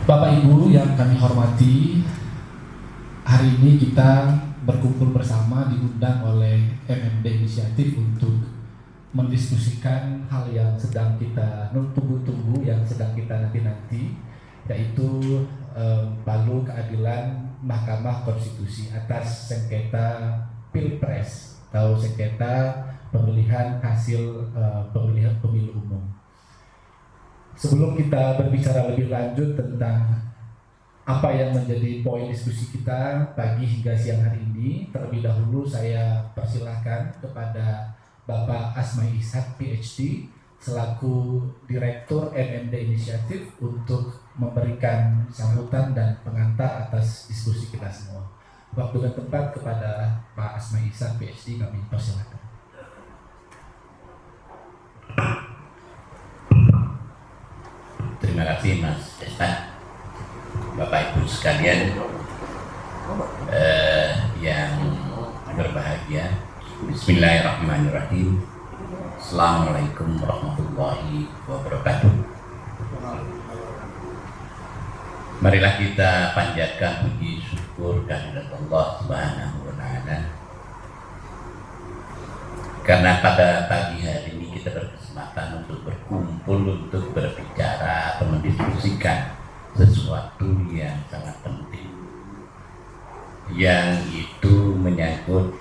Bapak Ibu yang kami hormati, hari ini kita berkumpul bersama diundang oleh MMD Inisiatif untuk mendiskusikan hal yang sedang kita tunggu-tunggu, yang sedang kita nanti-nanti, yaitu palu keadilan Mahkamah Konstitusi atas sengketa Pilpres atau sengketa pemilihan hasil pemilihan pemilu umum. Sebelum kita berbicara lebih lanjut tentang apa yang menjadi poin diskusi kita pagi hingga siang hari ini, terlebih dahulu saya persilahkan kepada Bapak Asmai Ishak PhD selaku Direktur MMD Inisiatif untuk memberikan sambutan dan pengantar atas diskusi kita semua. Waktu dan tempat kepada Pak Asmai Ishak PhD kami persilahkan. Terima kasih Mas Desta, Bapak Ibu sekalian yang berbahagia. Bismillahirrahmanirrahim. Assalamualaikum warahmatullahi wabarakatuh. Marilah kita panjatkan puji syukur kehadirat Allah Subhanahu wa Ta'ala, karena pada pagi hari ini kita berkesempatan untuk berkumpul untuk berbicara atau mendiskusikan sesuatu yang sangat penting, yang itu menyangkut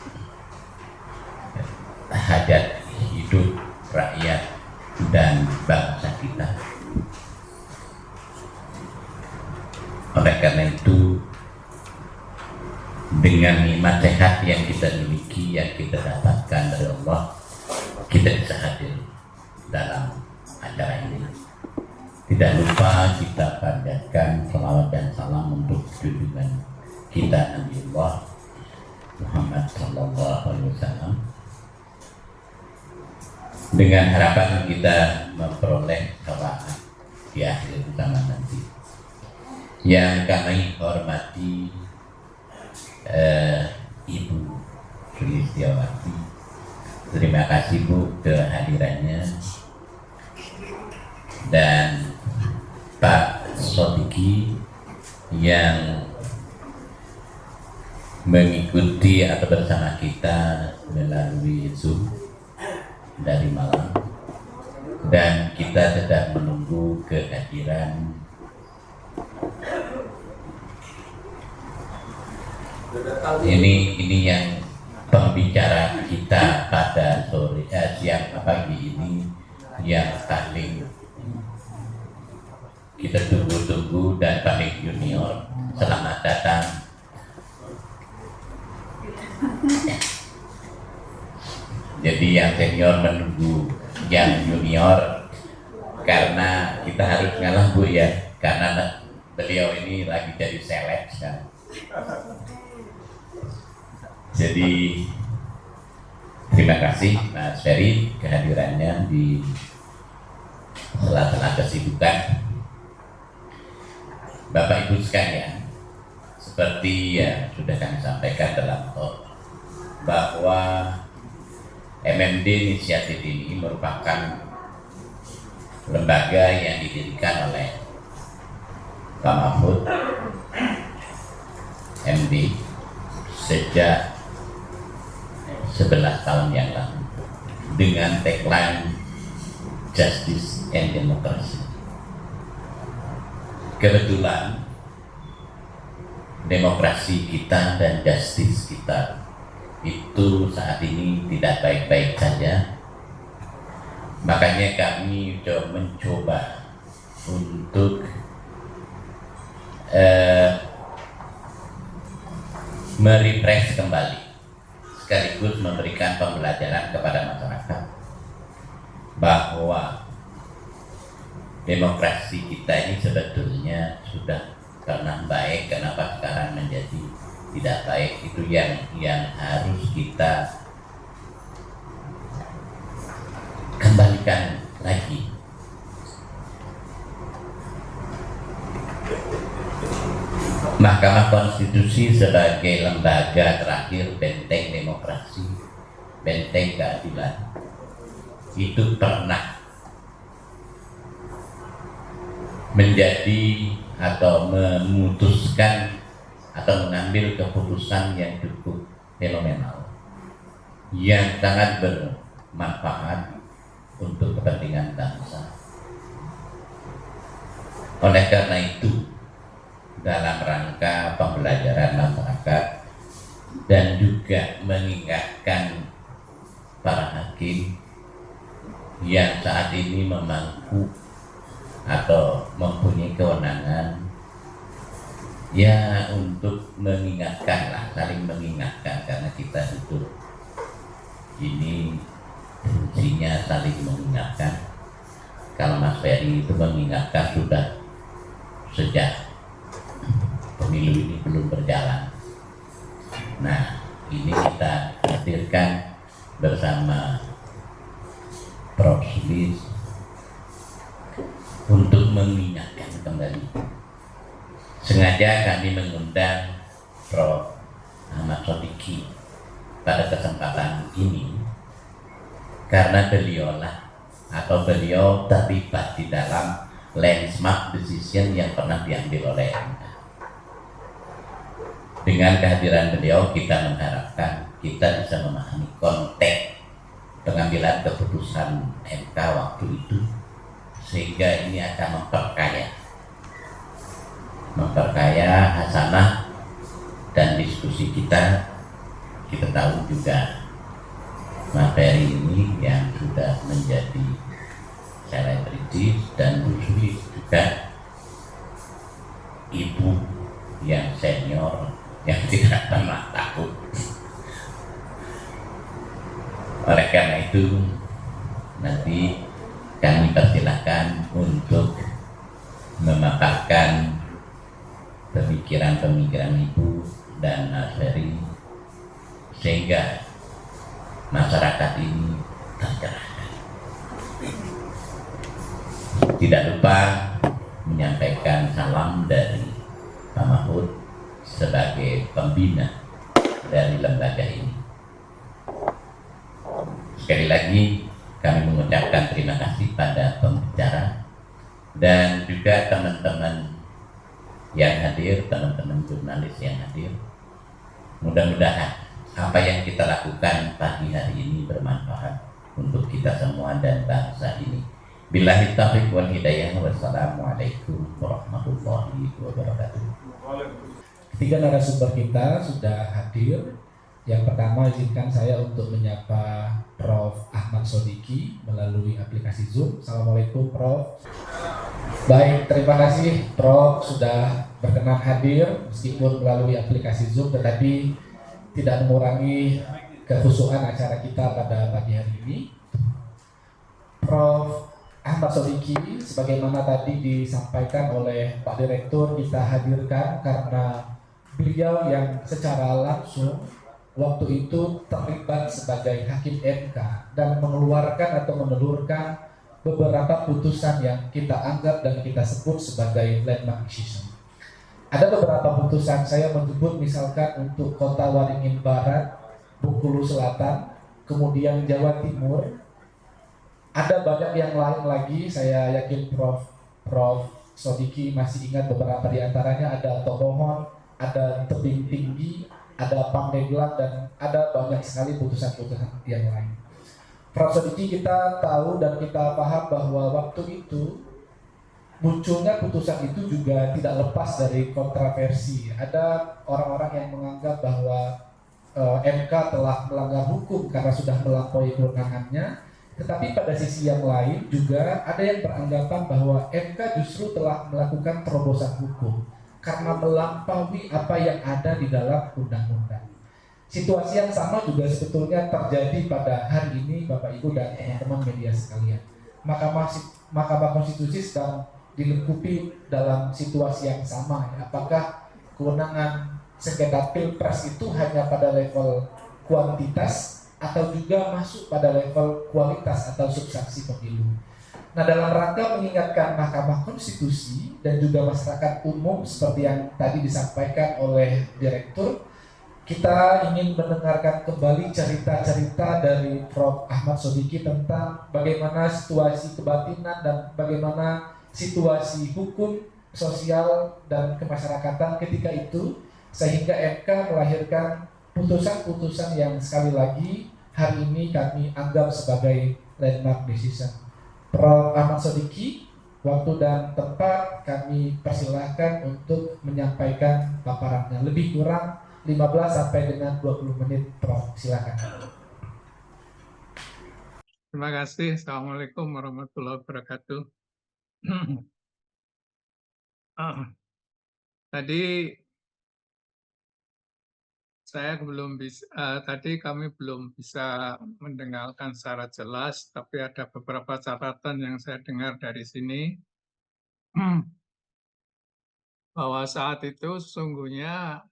hajat hidup rakyat dan bangsa kita. Oleh karena itu, dengan nikmat sehat yang kita miliki, yang kita dapatkan dari Allah, kita bisa hadir dalam acara ini. Tidak lupa kita panjatkan salawat dan salam untuk junjungan kita Nabi Allah Muhammad SAW, dengan harapan kita memperoleh syafaat di akhir zaman nanti. Yang kami hormati Ibu Sulistiawati, terima kasih Bu kehadirannya, dan Pak Sodiki yang mengikuti atau bersama kita melalui Zoom dari Malang, dan kita sedang menunggu kehadiran ini yang pembicara kita pada siang pagi ini, yang paling kita tunggu-tunggu dan paling junior. Selamat datang. Jadi yang senior menunggu yang junior, karena kita harus ngalah Bu ya, karena beliau ini lagi jadi seleb kan. Jadi terima kasih Mas Ferry kehadirannya di sela-sela kesibukan. Bapak Ibu sekalian, seperti yang sudah kami sampaikan dalam talk, bahwa MMD Inisiatif ini merupakan lembaga yang didirikan oleh Pak Mahfud MD sejak 11 tahun yang lalu, dengan tagline Justice and Democracy. Kebetulan demokrasi kita dan justice kita itu saat ini tidak baik-baik saja. Makanya kami mencoba untuk merefresh kembali, sekaligus memberikan pembelajaran kepada masyarakat bahwa demokrasi kita ini sebetulnya sudah pernah baik, kenapa sekarang menjadi tidak baik. Itu yang harus kita kembalikan lagi. Mahkamah Konstitusi sebagai lembaga terakhir benteng demokrasi, benteng keadilan, itu pernah menjadi atau memutuskan atau mengambil keputusan yang cukup fenomenal, yang sangat bermanfaat untuk kepentingan bangsa. Oleh karena itu, dalam rangka pembelajaran masyarakat dan juga mengingatkan para hakim yang saat ini memangku atau mempunyai kewenangan ya untuk mengingatkan lah, saling mengingatkan, karena kita hidup ini fungsinya saling mengingatkan. Kalau Mas Ferry itu mengingatkan sudah sejak pemilu ini belum berjalan. Nah, ini kita hadirkan bersama Prof. Sulis untuk mengingatkan kembali. Sengaja kami mengundang Prof. Ahmad Sodiqi pada kesempatan ini karena beliau terlibat di dalam landmark decision yang pernah diambil oleh MK. Dengan kehadiran beliau, kita mengharapkan kita bisa memahami konteks pengambilan keputusan MK waktu itu, sehingga ini akan memperkaya hasanah dan diskusi kita. Kita tahu juga Mas Ferry ini yang sudah menjadi selebritis dan Bu Sulis juga ibu yang senior yang tidak pernah takut. Oleh karena itu, nanti kami persilakan untuk memaparkan pemikiran-pemikiran Ibu dan Mas Ferry sehingga masyarakat ini tercerahkan. Tidak lupa menyampaikan salam dari Pak Mahfud sebagai pembina dari lembaga ini. Sekali lagi kami mengucapkan terima kasih pada pembicara dan juga teman-teman yang hadir, teman-teman jurnalis yang hadir. Mudah-mudahan apa yang kita lakukan pagi hari ini bermanfaat untuk kita semua dan bangsa ini. Billahi taufiq wal hidayah. Wassalamualaikum warahmatullahi wabarakatuh. Ketiga narasumber kita sudah hadir. Yang pertama, izinkan saya untuk menyapa Prof. Ahmad Sodiqi melalui aplikasi Zoom. Assalamualaikum Prof. Baik, terima kasih Prof. sudah berkenan hadir meskipun melalui aplikasi Zoom, tetapi tidak mengurangi kekhusyukan acara kita pada pagi hari ini. Prof. Ahmad Sodiqi, sebagaimana tadi disampaikan oleh Pak Direktur, kita hadirkan karena beliau yang secara langsung waktu itu terlibat sebagai hakim MK dan mengeluarkan atau menelurkan beberapa putusan yang kita anggap dan kita sebut sebagai landmark decision. Ada beberapa putusan, saya menyebut misalkan untuk Kota Waringin Barat, Bengkulu Selatan, kemudian Jawa Timur. Ada banyak yang lain lagi, saya yakin Prof. Sodiqi masih ingat beberapa di antaranya. Ada Tomohon, ada Tebing Tinggi, ada Pandeglang, dan ada banyak sekali putusan-putusan yang lain. Prof. Sodiqi, kita tahu dan kita paham bahwa waktu itu munculnya putusan itu juga tidak lepas dari kontroversi. Ada orang-orang yang menganggap bahwa MK telah melanggar hukum karena sudah melampaui kewenangannya, tetapi pada sisi yang lain juga ada yang beranggapan bahwa MK justru telah melakukan terobosan hukum karena melampaui apa yang ada di dalam undang-undang. Situasi yang sama juga sebetulnya terjadi pada hari ini, Bapak Ibu dan teman-teman media sekalian. Mahkamah Konstitusi sedang dilengkapi dalam situasi yang sama. Apakah kewenangan sengketa pilpres itu hanya pada level kuantitas atau juga masuk pada level kualitas atau substansi pemilu? Nah, dalam rangka mengingatkan Mahkamah Konstitusi dan juga masyarakat umum seperti yang tadi disampaikan oleh Direktur, kita ingin mendengarkan kembali cerita-cerita dari Prof. Ahmad Sodiqi tentang bagaimana situasi kebatinan dan bagaimana situasi hukum, sosial, dan kemasyarakatan ketika itu, sehingga MK melahirkan putusan-putusan yang sekali lagi hari ini kami anggap sebagai landmark decision. Prof. Ahmad Sodiki, waktu dan tempat kami persilahkan untuk menyampaikan paparannya. Lebih kurang 15 sampai dengan 20 menit, Prof. Silakan. Terima kasih. Assalamualaikum warahmatullahi wabarakatuh. Tadi tadi kami belum bisa mendengarkan secara jelas, tapi ada beberapa catatan yang saya dengar dari sini bahwa saat itu sesungguhnya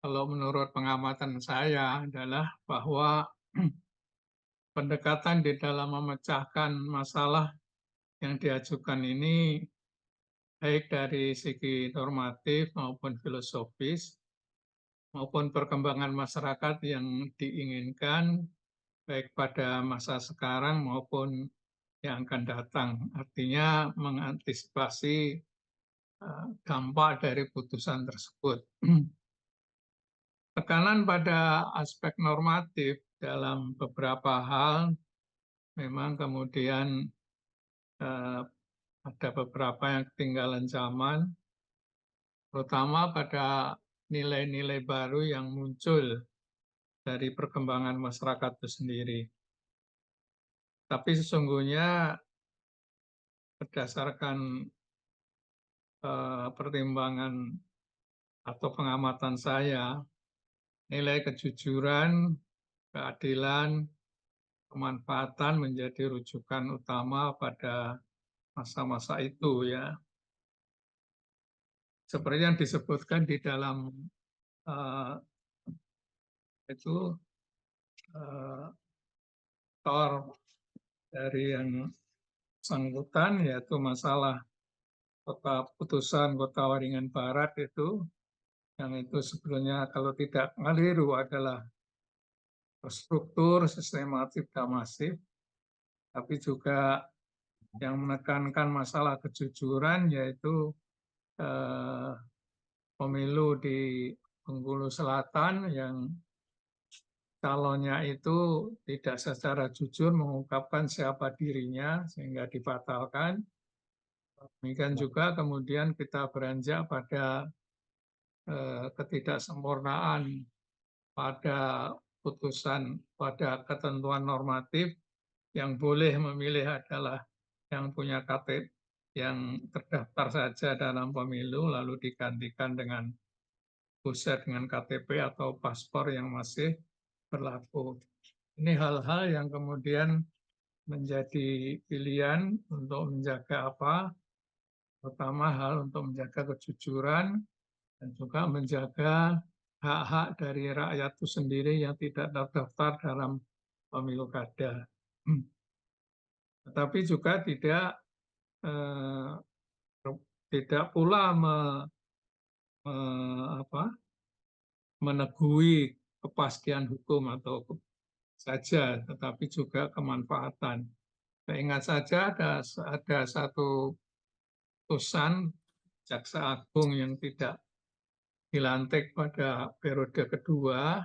kalau menurut pengamatan saya adalah bahwa pendekatan di dalam memecahkan masalah yang diajukan ini baik dari segi normatif maupun filosofis maupun perkembangan masyarakat yang diinginkan baik pada masa sekarang maupun yang akan datang. Artinya mengantisipasi dampak dari putusan tersebut. Tekanan pada aspek normatif dalam beberapa hal memang kemudian ada beberapa yang ketinggalan zaman, terutama pada nilai-nilai baru yang muncul dari perkembangan masyarakat itu sendiri. Tapi sesungguhnya berdasarkan pertimbangan atau pengamatan saya, nilai kejujuran, keadilan, kemanfaatan menjadi rujukan utama pada masa-masa itu ya. Seperti yang disebutkan di dalam itu tor dari yang bersangkutan, yaitu masalah putusan Kota Waringin Barat itu, yang itu sebetulnya kalau tidak keliru adalah terstruktur, sistematif, dan masif, tapi juga yang menekankan masalah kejujuran, yaitu pemilu di Bengkulu Selatan yang calonnya itu tidak secara jujur mengungkapkan siapa dirinya sehingga dibatalkan. Demikian juga kemudian kita beranjak pada ketidaksempurnaan pada putusan, pada ketentuan normatif yang boleh memilih adalah yang punya KTP, yang terdaftar saja dalam pemilu lalu digantikan dengan pusat dengan KTP atau paspor yang masih berlaku. Ini hal-hal yang kemudian menjadi pilihan untuk menjaga apa? Pertama hal untuk menjaga kejujuran dan juga menjaga hak-hak dari rakyat itu sendiri yang tidak terdaftar dalam pemilu kada. Tetapi juga tidak pula menegui kepastian hukum atau saja, tetapi juga kemanfaatan. Saya ingat saja ada satu putusan Jaksa Agung yang tidak dilantik pada periode kedua,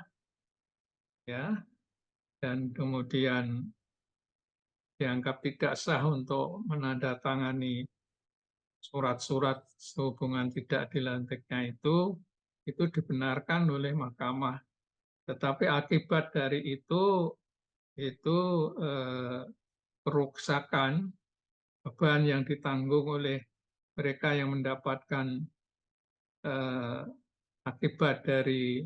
ya, dan kemudian dianggap tidak sah untuk menandatangani surat-surat sehubungan tidak dilantiknya itu dibenarkan oleh mahkamah. Tetapi akibat dari itu kerusakan beban yang ditanggung oleh mereka yang mendapatkan akibat dari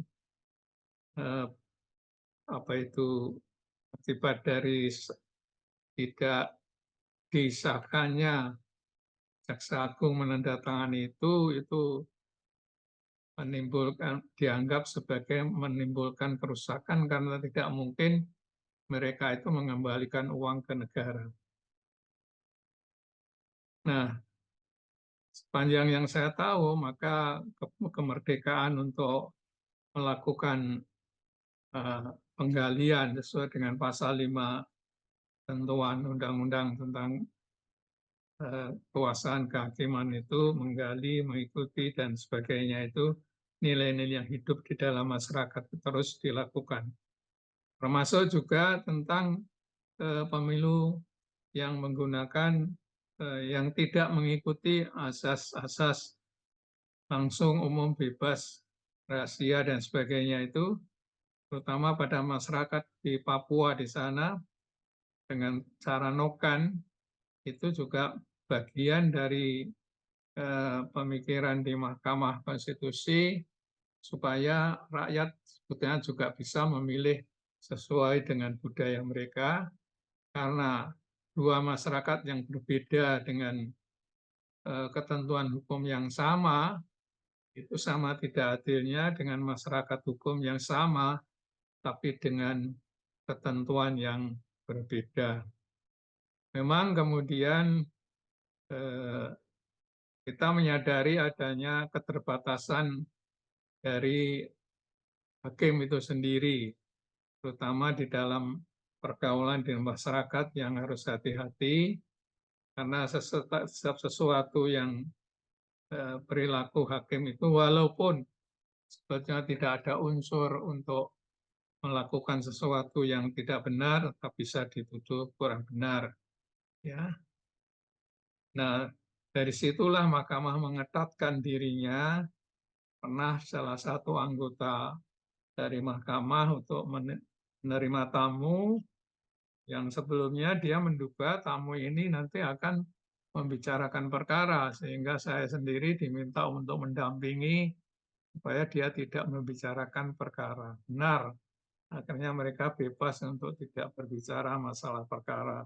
akibat dari tidak disahkannya Jaksa Agung menandatangani itu dianggap sebagai menimbulkan kerusakan karena tidak mungkin mereka itu mengembalikan uang ke negara. Nah, sepanjang yang saya tahu, maka kemerdekaan untuk melakukan penggalian sesuai dengan pasal 5 ketentuan Undang-Undang tentang kekuasaan kehakiman itu menggali, mengikuti, dan sebagainya itu nilai-nilai yang hidup di dalam masyarakat terus dilakukan. Termasuk juga tentang pemilu yang menggunakan yang tidak mengikuti asas-asas langsung, umum, bebas, rahasia, dan sebagainya itu, terutama pada masyarakat di Papua di sana, dengan cara noken, itu juga bagian dari pemikiran di Mahkamah Konstitusi supaya rakyat sebetulnya juga bisa memilih sesuai dengan budaya mereka, karena dua masyarakat yang berbeda dengan ketentuan hukum yang sama, itu sama tidak adilnya dengan masyarakat hukum yang sama, tapi dengan ketentuan yang berbeda. Memang kemudian kita menyadari adanya keterbatasan dari hakim itu sendiri, terutama di dalam pergaulan di masyarakat yang harus hati-hati, karena setiap sesuatu yang perilaku hakim itu walaupun sebetulnya tidak ada unsur untuk melakukan sesuatu yang tidak benar, tetap bisa dituduh kurang benar. Ya. Nah, dari situlah Mahkamah mengetatkan dirinya. Pernah salah satu anggota dari Mahkamah untuk menerima tamu yang sebelumnya dia menduga tamu ini nanti akan membicarakan perkara, sehingga saya sendiri diminta untuk mendampingi supaya dia tidak membicarakan perkara. Benar, akhirnya mereka bebas untuk tidak berbicara masalah perkara.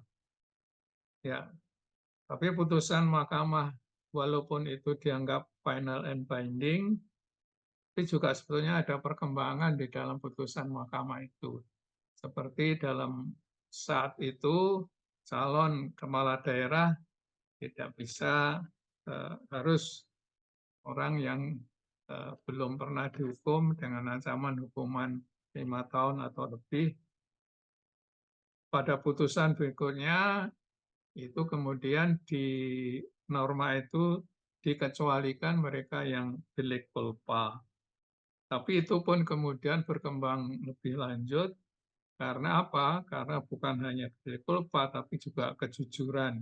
Ya, tapi putusan Mahkamah walaupun itu dianggap final and binding, tapi juga sebetulnya ada perkembangan di dalam putusan Mahkamah itu. Seperti dalam saat itu calon kepala daerah tidak bisa, harus orang yang belum pernah dihukum dengan ancaman hukuman 5 tahun atau lebih. Pada putusan berikutnya itu kemudian di norma itu dikecualikan mereka yang delik culpa. Tapi itu pun kemudian berkembang lebih lanjut, karena apa? Karena bukan hanya delik culpa, tapi juga kejujuran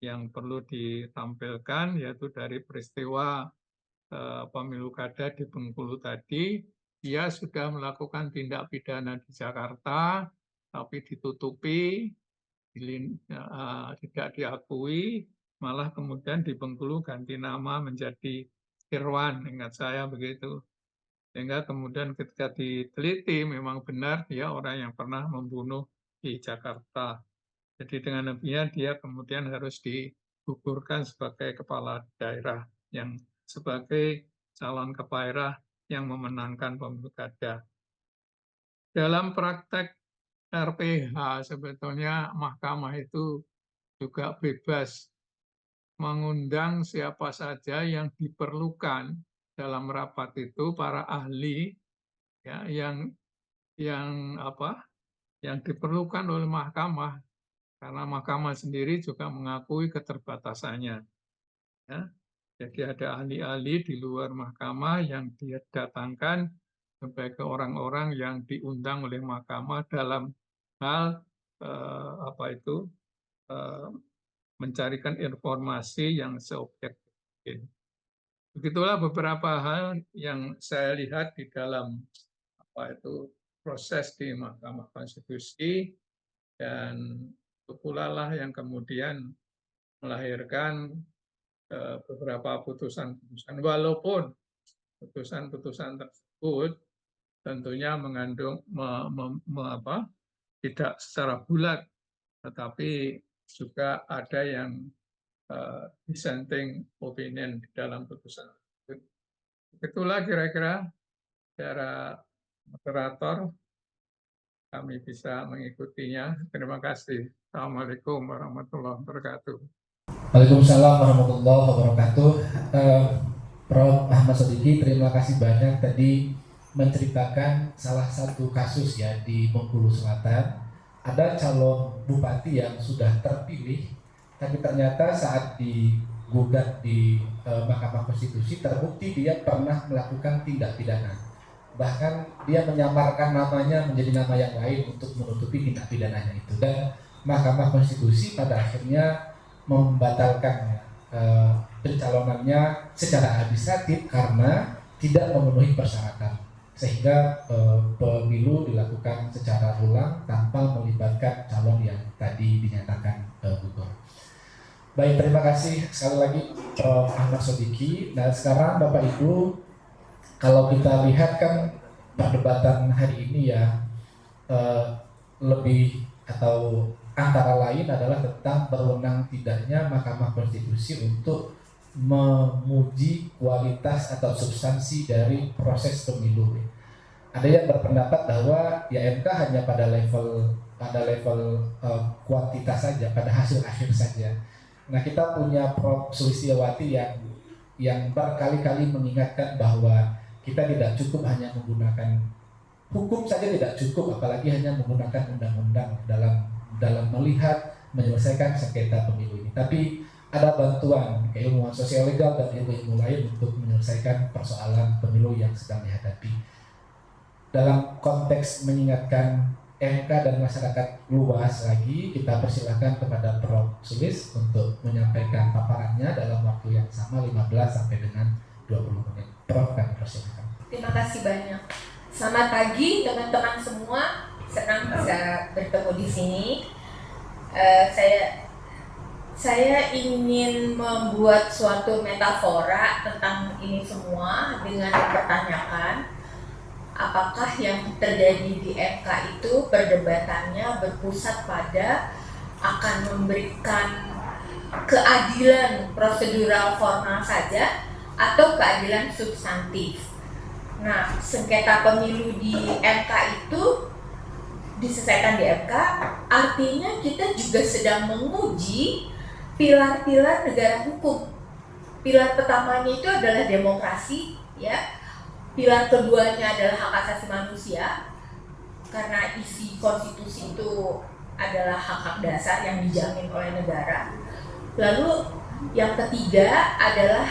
yang perlu ditampilkan, yaitu dari peristiwa pemilu kada di Bengkulu tadi, dia sudah melakukan tindak pidana di Jakarta, tapi ditutupi, tidak diakui, malah kemudian di Bengkulu ganti nama menjadi Irwan, ingat saya begitu. Sehingga kemudian ketika diteliti memang benar dia orang yang pernah membunuh di Jakarta. Jadi dengan demikian dia kemudian harus digugurkan sebagai kepala daerah yang sebagai calon kepala daerah yang memenangkan pemilu kada. Dalam praktek RPH sebetulnya Mahkamah itu juga bebas mengundang siapa saja yang diperlukan dalam rapat itu, para ahli ya, yang diperlukan oleh Mahkamah, karena Mahkamah sendiri juga mengakui keterbatasannya. Ya. Jadi ada ahli-ahli di luar Mahkamah yang didatangkan sebagai orang-orang yang diundang oleh Mahkamah dalam hal mencarikan informasi yang seobjektif. Begitulah beberapa hal yang saya lihat di dalam proses di Mahkamah Konstitusi, dan pula lah yang kemudian melahirkan beberapa putusan-putusan, walaupun putusan-putusan tersebut tentunya mengandung tidak secara bulat, tetapi juga ada yang dissenting opinion di dalam putusan. Itulah kira-kira secara moderator kami bisa mengikutinya. Terima kasih. Assalamualaikum warahmatullahi wabarakatuh. Waalaikumsalam warahmatullahi wabarakatuh. Prof. Ahmad Sodiqi, terima kasih banyak tadi menceritakan salah satu kasus ya di Bengkulu Selatan. Ada calon bupati yang sudah terpilih, tapi ternyata saat digugat di Mahkamah Konstitusi terbukti dia pernah melakukan tindak pidana. Bahkan dia menyamarkan namanya menjadi nama yang lain untuk menutupi tindak pidananya itu, dan Mahkamah Konstitusi pada akhirnya membatalkan pencalonannya secara administratif karena tidak memenuhi persyaratan, sehingga pemilu dilakukan secara ulang tanpa melibatkan calon yang tadi dinyatakan gugur. Baik, terima kasih sekali lagi Prof. Ahmad Sodiqi. Nah, sekarang Bapak Ibu, kalau kita lihat kan perdebatan hari ini ya lebih atau antara lain adalah tentang berwenang tidaknya Mahkamah Konstitusi untuk menguji kualitas atau substansi dari proses pemilu. Ada yang berpendapat bahwa ya MK hanya pada level kuantitas saja, pada hasil akhir saja. Nah, kita punya Prof. Sulistiawati yang berkali-kali mengingatkan bahwa kita tidak cukup hanya menggunakan hukum saja, tidak cukup, apalagi hanya menggunakan undang-undang dalam melihat menyelesaikan sengketa pemilu ini. Tapi ada bantuan keilmuan sosial legal dan ilmu lain untuk menyelesaikan persoalan pemilu yang sedang dihadapi. Dalam konteks mengingatkan MK dan masyarakat luas lagi, kita persilakan kepada Prof. Sulis untuk menyampaikan paparannya dalam waktu yang sama 15 sampai dengan 20 menit. Prof, kami persilakan. Terima kasih banyak. Selamat pagi teman-teman semua. Senang bisa bertemu di sini. Saya ingin membuat suatu metafora tentang ini semua dengan mempertanyakan apakah yang terjadi di MK itu perdebatannya berpusat pada akan memberikan keadilan prosedural formal saja atau keadilan substantif. Nah, sengketa pemilu di MK itu diselesaikan di MK, artinya kita juga sedang menguji pilar-pilar negara hukum. Pilar pertamanya itu adalah demokrasi, ya. Pilar keduanya adalah hak asasi manusia, karena isi konstitusi itu adalah hak-hak dasar yang dijamin oleh negara. Lalu yang ketiga adalah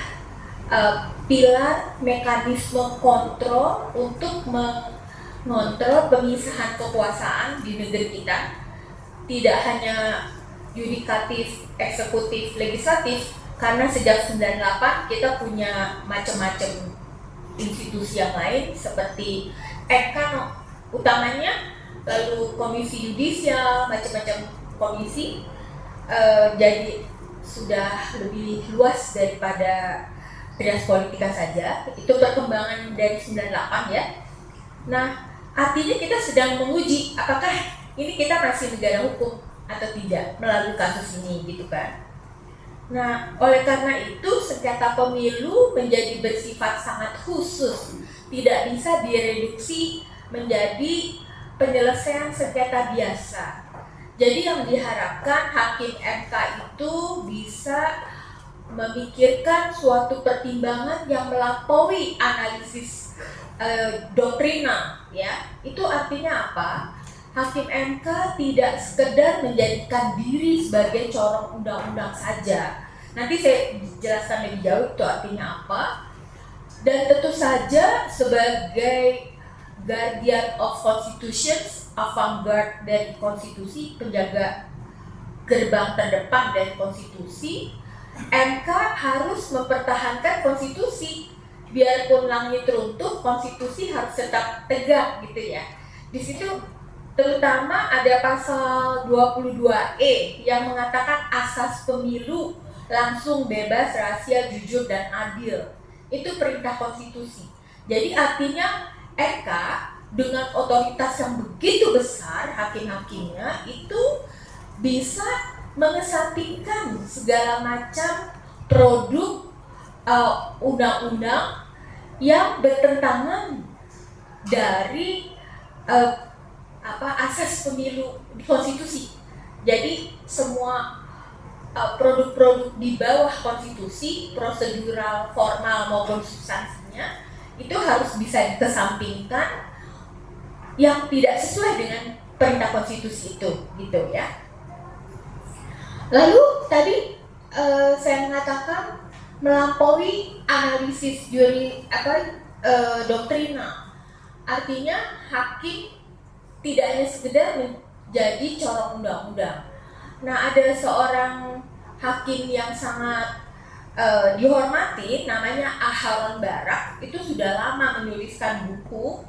pilar mekanisme kontrol untuk mengontrol pemisahan kekuasaan di negeri kita. Tidak hanya yudikatif, eksekutif, legislatif, karena sejak 98 kita punya macam-macam institusi yang lain seperti MK utamanya, lalu komisi yudisial, macam-macam komisi. Jadi sudah lebih luas daripada trias politika saja. Itu perkembangan dari 98 ya. Nah, artinya kita sedang menguji apakah ini kita masih negara hukum atau tidak melalui kasus ini, gitu kan. Nah, oleh karena itu sengketa pemilu menjadi bersifat sangat khusus, tidak bisa direduksi menjadi penyelesaian sengketa biasa. Jadi yang diharapkan hakim MK itu bisa memikirkan suatu pertimbangan yang melampaui analisis doktrina, ya. Itu artinya apa? Hakim MK tidak sekedar menjadikan diri sebagai corong undang-undang saja. Nanti saya jelaskan lebih jauh itu artinya apa. Dan tentu saja sebagai guardian of constitutions, avant-garde dari konstitusi, penjaga gerbang terdepan dari konstitusi, MK harus mempertahankan konstitusi. Biarpun langit runtuh, konstitusi harus tetap tegak, gitu ya. Di situ terutama ada pasal 22E yang mengatakan asas pemilu langsung, bebas, rahasia, jujur, dan adil. Itu perintah konstitusi. Jadi artinya MK dengan otoritas yang begitu besar, hakim-hakimnya itu bisa mengesampingkan segala macam produk undang-undang yang bertentangan dari asas pemilu di konstitusi. Jadi semua produk-produk di bawah konstitusi, prosedural, formal maupun substansinya itu harus bisa dikesampingkan yang tidak sesuai dengan perintah konstitusi itu, gitu ya. Lalu tadi saya mengatakan melampaui analisis doktrina, artinya hakim tidak hanya sekedar menjadi corong undang-undang. Nah, ada seorang hakim yang sangat dihormati, namanya Aharon Barak, itu sudah lama menuliskan buku.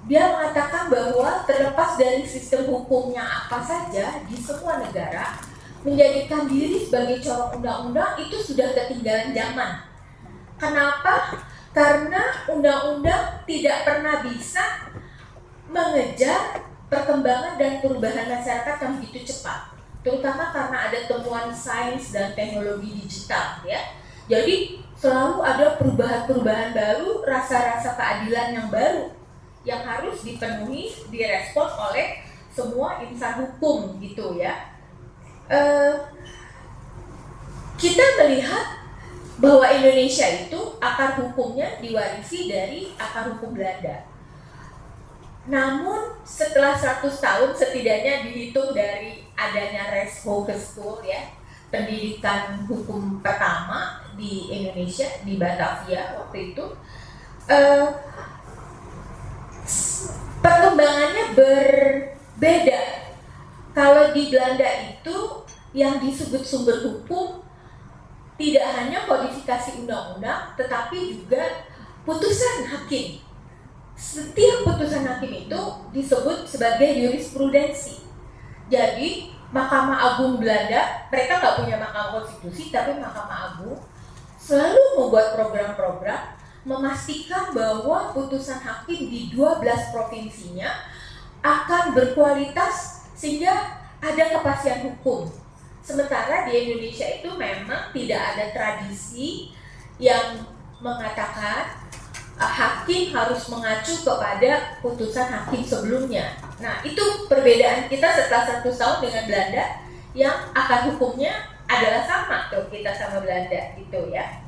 Dia mengatakan bahwa terlepas dari sistem hukumnya apa saja di semua negara, menjadikan diri sebagai corong undang-undang itu sudah ketinggalan zaman. Kenapa? Karena undang-undang tidak pernah bisa mengejar perkembangan dan perubahan masyarakat yang begitu cepat, terutama karena ada temuan sains dan teknologi digital, ya. Jadi selalu ada perubahan-perubahan baru, rasa-rasa keadilan yang baru yang harus dipenuhi, direspon oleh semua insan hukum, gitu ya. Kita melihat bahwa Indonesia itu akar hukumnya diwarisi dari akar hukum Belanda. Namun setelah 100 tahun setidaknya dihitung dari adanya Res Hogeschool, ya, pendidikan hukum pertama di Indonesia, di Batavia waktu itu, perkembangannya berbeda. Kalau di Belanda itu yang disebut sumber hukum tidak hanya kodifikasi undang-undang, tetapi juga putusan hakim. Setiap putusan hakim itu disebut sebagai jurisprudensi. Jadi Mahkamah Agung Belanda, mereka nggak punya Mahkamah Konstitusi, tapi Mahkamah Agung selalu membuat program-program memastikan bahwa putusan hakim di 12 provinsinya akan berkualitas sehingga ada kepastian hukum. Sementara di Indonesia itu memang tidak ada tradisi yang mengatakan hakim harus mengacu kepada putusan hakim sebelumnya. Nah, itu perbedaan kita setelah 100 tahun dengan Belanda yang akar hukumnya adalah sama tuh kita sama Belanda gitu ya.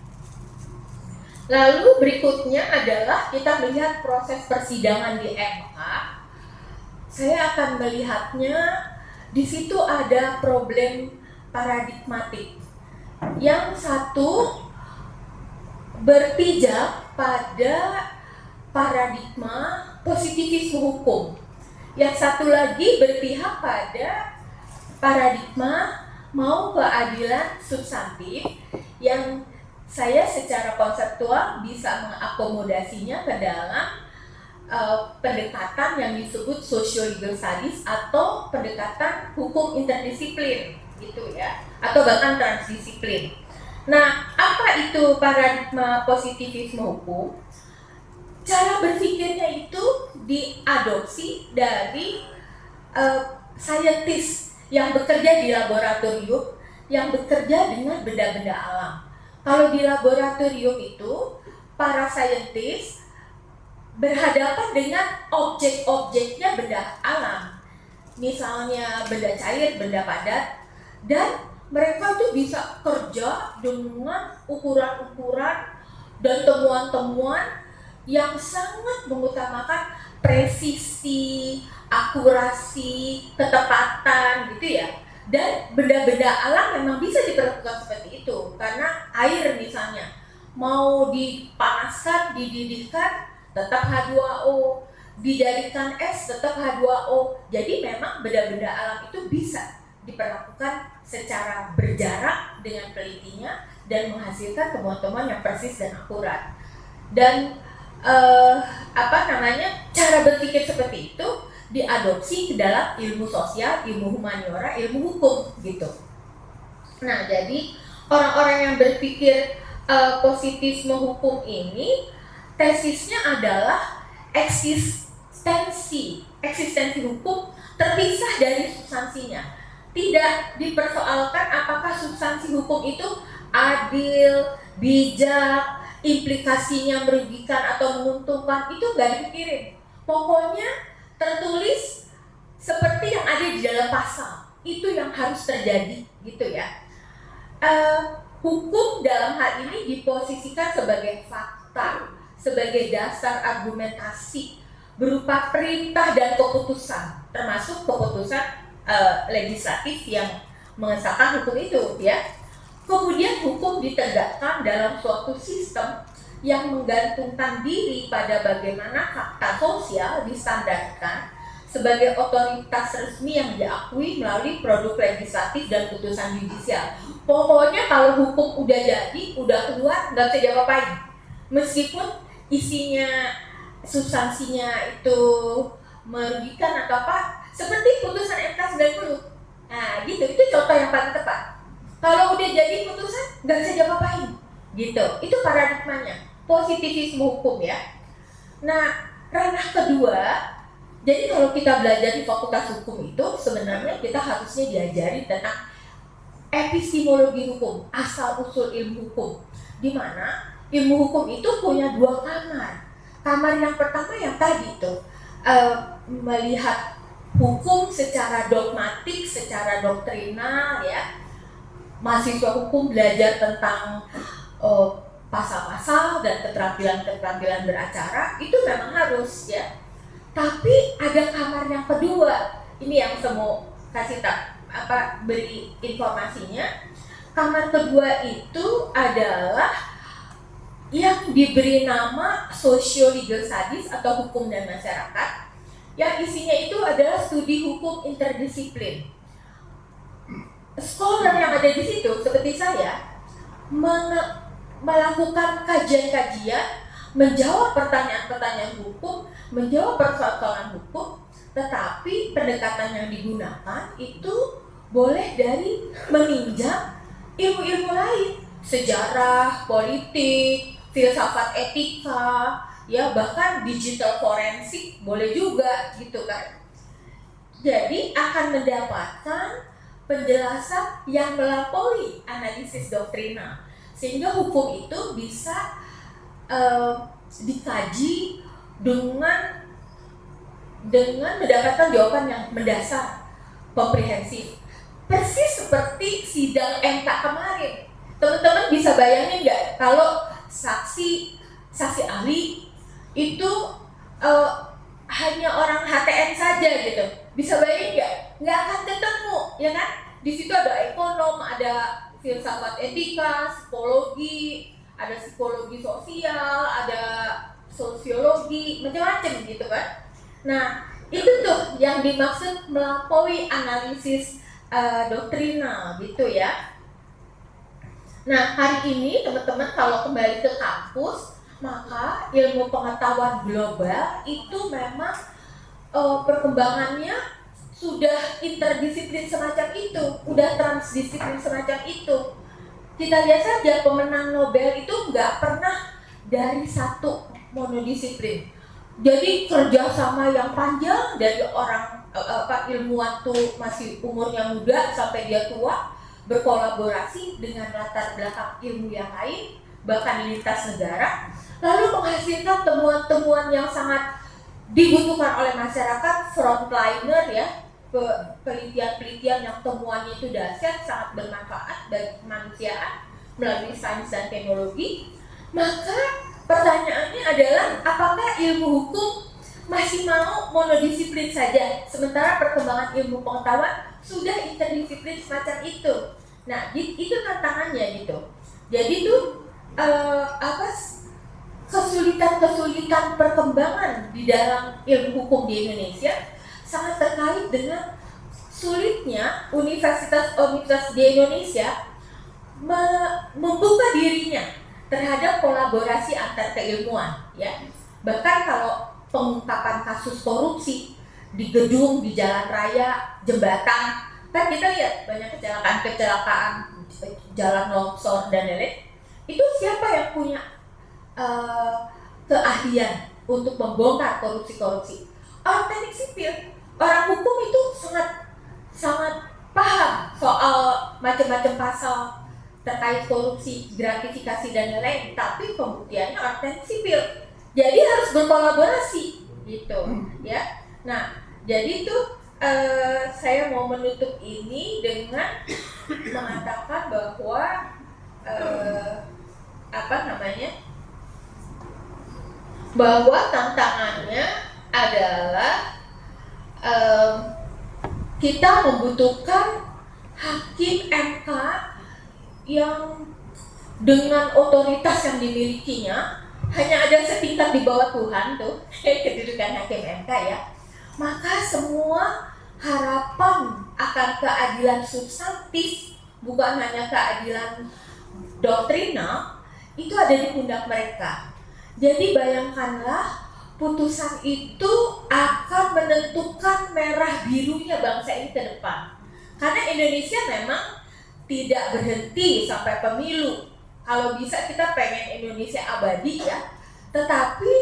Lalu berikutnya adalah kita melihat proses persidangan di MK. Saya akan melihatnya di situ ada problem paradigmatik. Yang satu berpijak pada paradigma positivisme hukum. Yang satu lagi berpihak pada paradigma mau keadilan substantif yang saya secara konseptual bisa mengakomodasinya ke dalam pendekatan yang disebut social legal studies atau pendekatan hukum interdisiplin gitu ya, atau bahkan transdisiplin. Nah, apa itu paradigma positivisme hukum? Cara berpikirnya itu diadopsi dari saintis yang bekerja di laboratorium, yang bekerja dengan benda-benda alam. Kalau di laboratorium itu, para saintis berhadapan dengan objek-objeknya benda alam. Misalnya benda cair, benda padat, dan mereka tuh bisa kerja dengan ukuran-ukuran dan temuan-temuan yang sangat mengutamakan presisi, akurasi, ketepatan gitu ya. Dan benda-benda alam memang bisa diperlakukan seperti itu, karena air misalnya mau dipanaskan, dididihkan tetap H2O, dijadikan es tetap H2O. Jadi memang benda-benda alam itu bisa diperlakukan secara berjarak dengan pelitinya dan menghasilkan temuan-temuan yang persis dan akurat. Dan cara berpikir seperti itu diadopsi ke dalam ilmu sosial, ilmu humaniora, ilmu hukum gitu. Nah, jadi orang-orang yang berpikir positivisme hukum ini tesisnya adalah eksistensi hukum terpisah dari substansinya. Tidak dipersoalkan apakah substansi hukum itu adil, bijak, implikasinya merugikan atau menguntungkan, itu nggak dipikirin. Pokoknya tertulis seperti yang ada di dalam pasal, itu yang harus terjadi gitu ya. Hukum dalam hal ini diposisikan sebagai fakta, sebagai dasar argumentasi berupa perintah dan keputusan, termasuk keputusan legislatif yang mengesahkan hukum itu ya. Kemudian hukum ditegakkan dalam suatu sistem yang menggantungkan diri pada bagaimana fakta sosial distandarkan sebagai otoritas resmi yang diakui melalui produk legislatif dan putusan yudisial. Pokoknya kalau hukum udah jadi, udah keluar, nggak bisa diapa-apain. Meskipun isinya, substansinya itu merugikan atau apa, seperti putusan MK 90. Nah gitu, itu contoh yang paling tepat. Kalau udah jadi putusan, nggak bisa diapa-apain. Gitu, itu paradigmanya, positivisme hukum ya. Nah, ranah kedua, jadi kalau kita belajar di fakultas hukum itu sebenarnya kita harusnya diajari tentang epistemologi hukum, asal-usul ilmu hukum. Di mana ilmu hukum itu punya dua kamar. Kamar yang pertama yang tadi tuh melihat hukum secara dogmatik, secara doktrinal ya. Mahasiswa hukum belajar tentang pasal-pasal dan keterampilan-keterampilan beracara, itu memang harus ya. Tapi ada kamar yang kedua, ini yang saya mau kasih beri informasinya. Kamar kedua itu adalah yang diberi nama Socio-Legal Studies atau hukum dan masyarakat, yang isinya itu adalah studi hukum interdisiplin. Scholar yang ada di situ seperti saya melakukan kajian-kajian, menjawab pertanyaan-pertanyaan hukum, menjawab persoalan hukum, tetapi pendekatan yang digunakan itu boleh dari meminjam ilmu-ilmu lain, sejarah, politik, filsafat etika, ya bahkan digital forensik boleh juga gitu kan. Jadi akan mendapatkan penjelasan yang melampaui analisis doktrinal, sehingga hukum itu bisa dikaji dengan mendapatkan jawaban yang mendasar, komprehensif. Persis seperti sidang MK kemarin. Teman-teman bisa bayangin nggak kalau saksi ahli itu hanya orang HTN saja gitu? Bisa bayangin nggak? Nggak akan ketemu, ya kan? Di situ ada ekonom, ada filsafat etika, psikologi, ada psikologi sosial, ada sosiologi, macam-macam gitu kan. Nah, itu tuh yang dimaksud melampaui analisis doktrinal gitu ya. Nah, hari ini teman-teman kalau kembali ke kampus, maka ilmu pengetahuan global itu memang perkembangannya sudah interdisiplin semacam itu, udah transdisiplin semacam itu. Kita lihat saja pemenang Nobel itu nggak pernah dari satu monodisiplin. Jadi kerjasama yang panjang dari orang ilmuwan tuh masih umurnya muda sampai dia tua, berkolaborasi dengan latar belakang ilmu yang lain, bahkan lintas negara, lalu menghasilkan temuan-temuan yang sangat dibutuhkan oleh masyarakat, frontliner ya, penelitian-penelitian yang temuannya itu dahsyat, sangat bermanfaat bagi kemanusiaan melalui sains dan teknologi. Maka pertanyaannya adalah, apakah ilmu hukum masih mau monodisiplin saja, sementara perkembangan ilmu pengetahuan sudah interdisiplin semacam itu? Nah, itu tantangannya gitu. Jadi tuh kesulitan-kesulitan perkembangan di dalam ilmu hukum di Indonesia sangat terkait dengan sulitnya universitas-universitas di Indonesia membuka dirinya terhadap kolaborasi antar keilmuan ya. Bahkan kalau pengungkapan kasus korupsi di gedung, di jalan raya, jembatan, kan kita lihat banyak kecelakaan, jalan longsor dan lain-lain. Itu siapa yang punya keahlian untuk membongkar korupsi-korupsi? Orang teknik sipil, orang hukum itu sangat paham soal macam-macam pasal terkait korupsi, gratifikasi dan lain-lain, tapi pembuktiannya orang teknik sipil. Jadi harus berkolaborasi gitu ya. Nah, jadi itu saya mau menutup ini dengan mengatakan bahwa bahwa tantangannya adalah kita membutuhkan hakim MK yang dengan otoritas yang dimilikinya hanya ada setingkat di bawah Tuhan tuh kedudukan hakim MK ya, maka semua harapan akan keadilan substantif, bukan hanya keadilan doktrinal, itu ada di pundak mereka. Jadi bayangkanlah, putusan itu akan menentukan merah birunya bangsa ini ke depan. Karena Indonesia memang tidak berhenti sampai pemilu. Kalau bisa kita pengen Indonesia abadi ya. Tetapi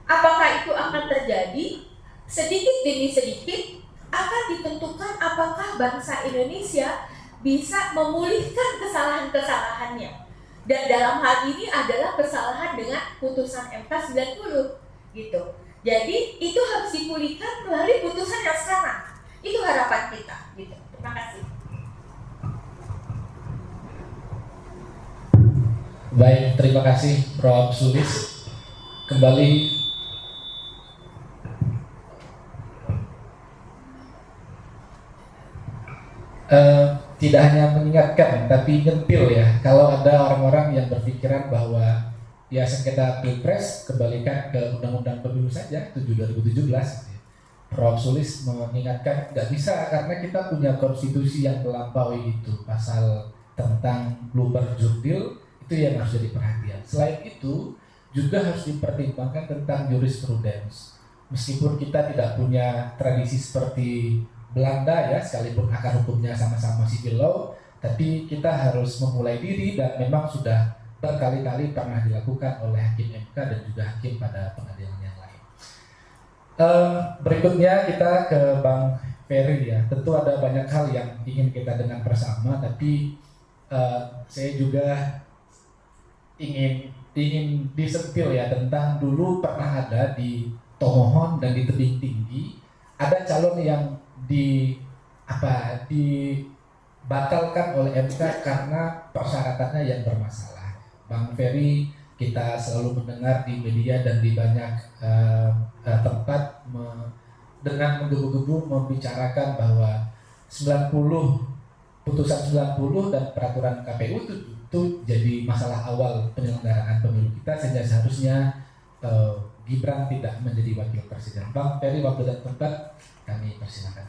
apakah itu akan terjadi? Sedikit demi sedikit akan ditentukan apakah bangsa Indonesia bisa memulihkan kesalahan-kesalahannya. Dan dalam hal ini adalah kesalahan dengan putusan MK 90 gitu. Jadi itu harus dipulihkan melalui putusan yang sekarang. Itu harapan kita gitu. Terima kasih. Baik, terima kasih Prof. Sulis. Kembali tidak hanya mengingatkan tapi nyentil ya, kalau ada orang-orang yang berpikiran bahwa ya sengketa pilpres kembalikan ke undang-undang pemilu saja 7/2017. Prof. Sulis mengingatkan nggak bisa, karena kita punya konstitusi yang melampaui itu, pasal tentang lumbar jurdil itu yang harus jadi perhatian. Selain itu juga harus dipertimbangkan tentang jurisprudens. Meskipun kita tidak punya tradisi seperti Belanda ya, sekalipun akar hukumnya sama-sama civil law, tapi kita harus memulai diri, dan memang sudah berkali-kali pernah dilakukan oleh hakim MK dan juga hakim pada pengadilan yang lain. Berikutnya kita ke Bang Ferry ya. Tentu ada banyak hal yang ingin kita dengar bersama, tapi saya juga ingin disentil ya tentang dulu pernah ada di Tomohon dan di Tebing Tinggi ada calon yang dibatalkan oleh MK karena persyaratannya yang bermasalah. Bang Ferry, kita selalu mendengar di media dan di banyak tempat dengan menggebu-gebu membicarakan bahwa 90 putusan 90 dan peraturan KPU itu jadi masalah awal penyelenggaraan pemilu kita, sehingga seharusnya Gibran tidak menjadi wakil presiden. Bang Ferry, waktu dan tempat kami persilakan.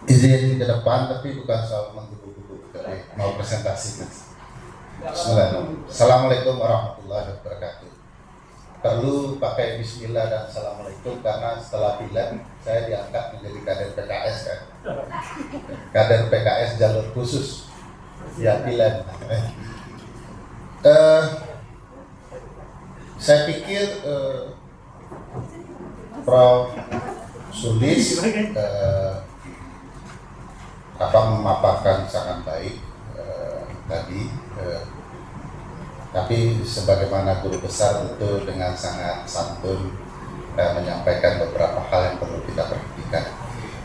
Izin ke depan, tapi bukan soal menggebu-gebu, mau presentasi. Bismillahirrahmanirrahim. Assalamualaikum warahmatullahi wabarakatuh. Perlu pakai bismillah dan assalamualaikum karena setelah pileg saya diangkat menjadi kader PKS kan. Kader PKS jalur khusus ya pileg. Saya pikir Prof. Sulis memaparkan sangat baik tadi, tapi sebagaimana guru besar tentu dengan sangat santun menyampaikan beberapa hal yang perlu kita perhatikan.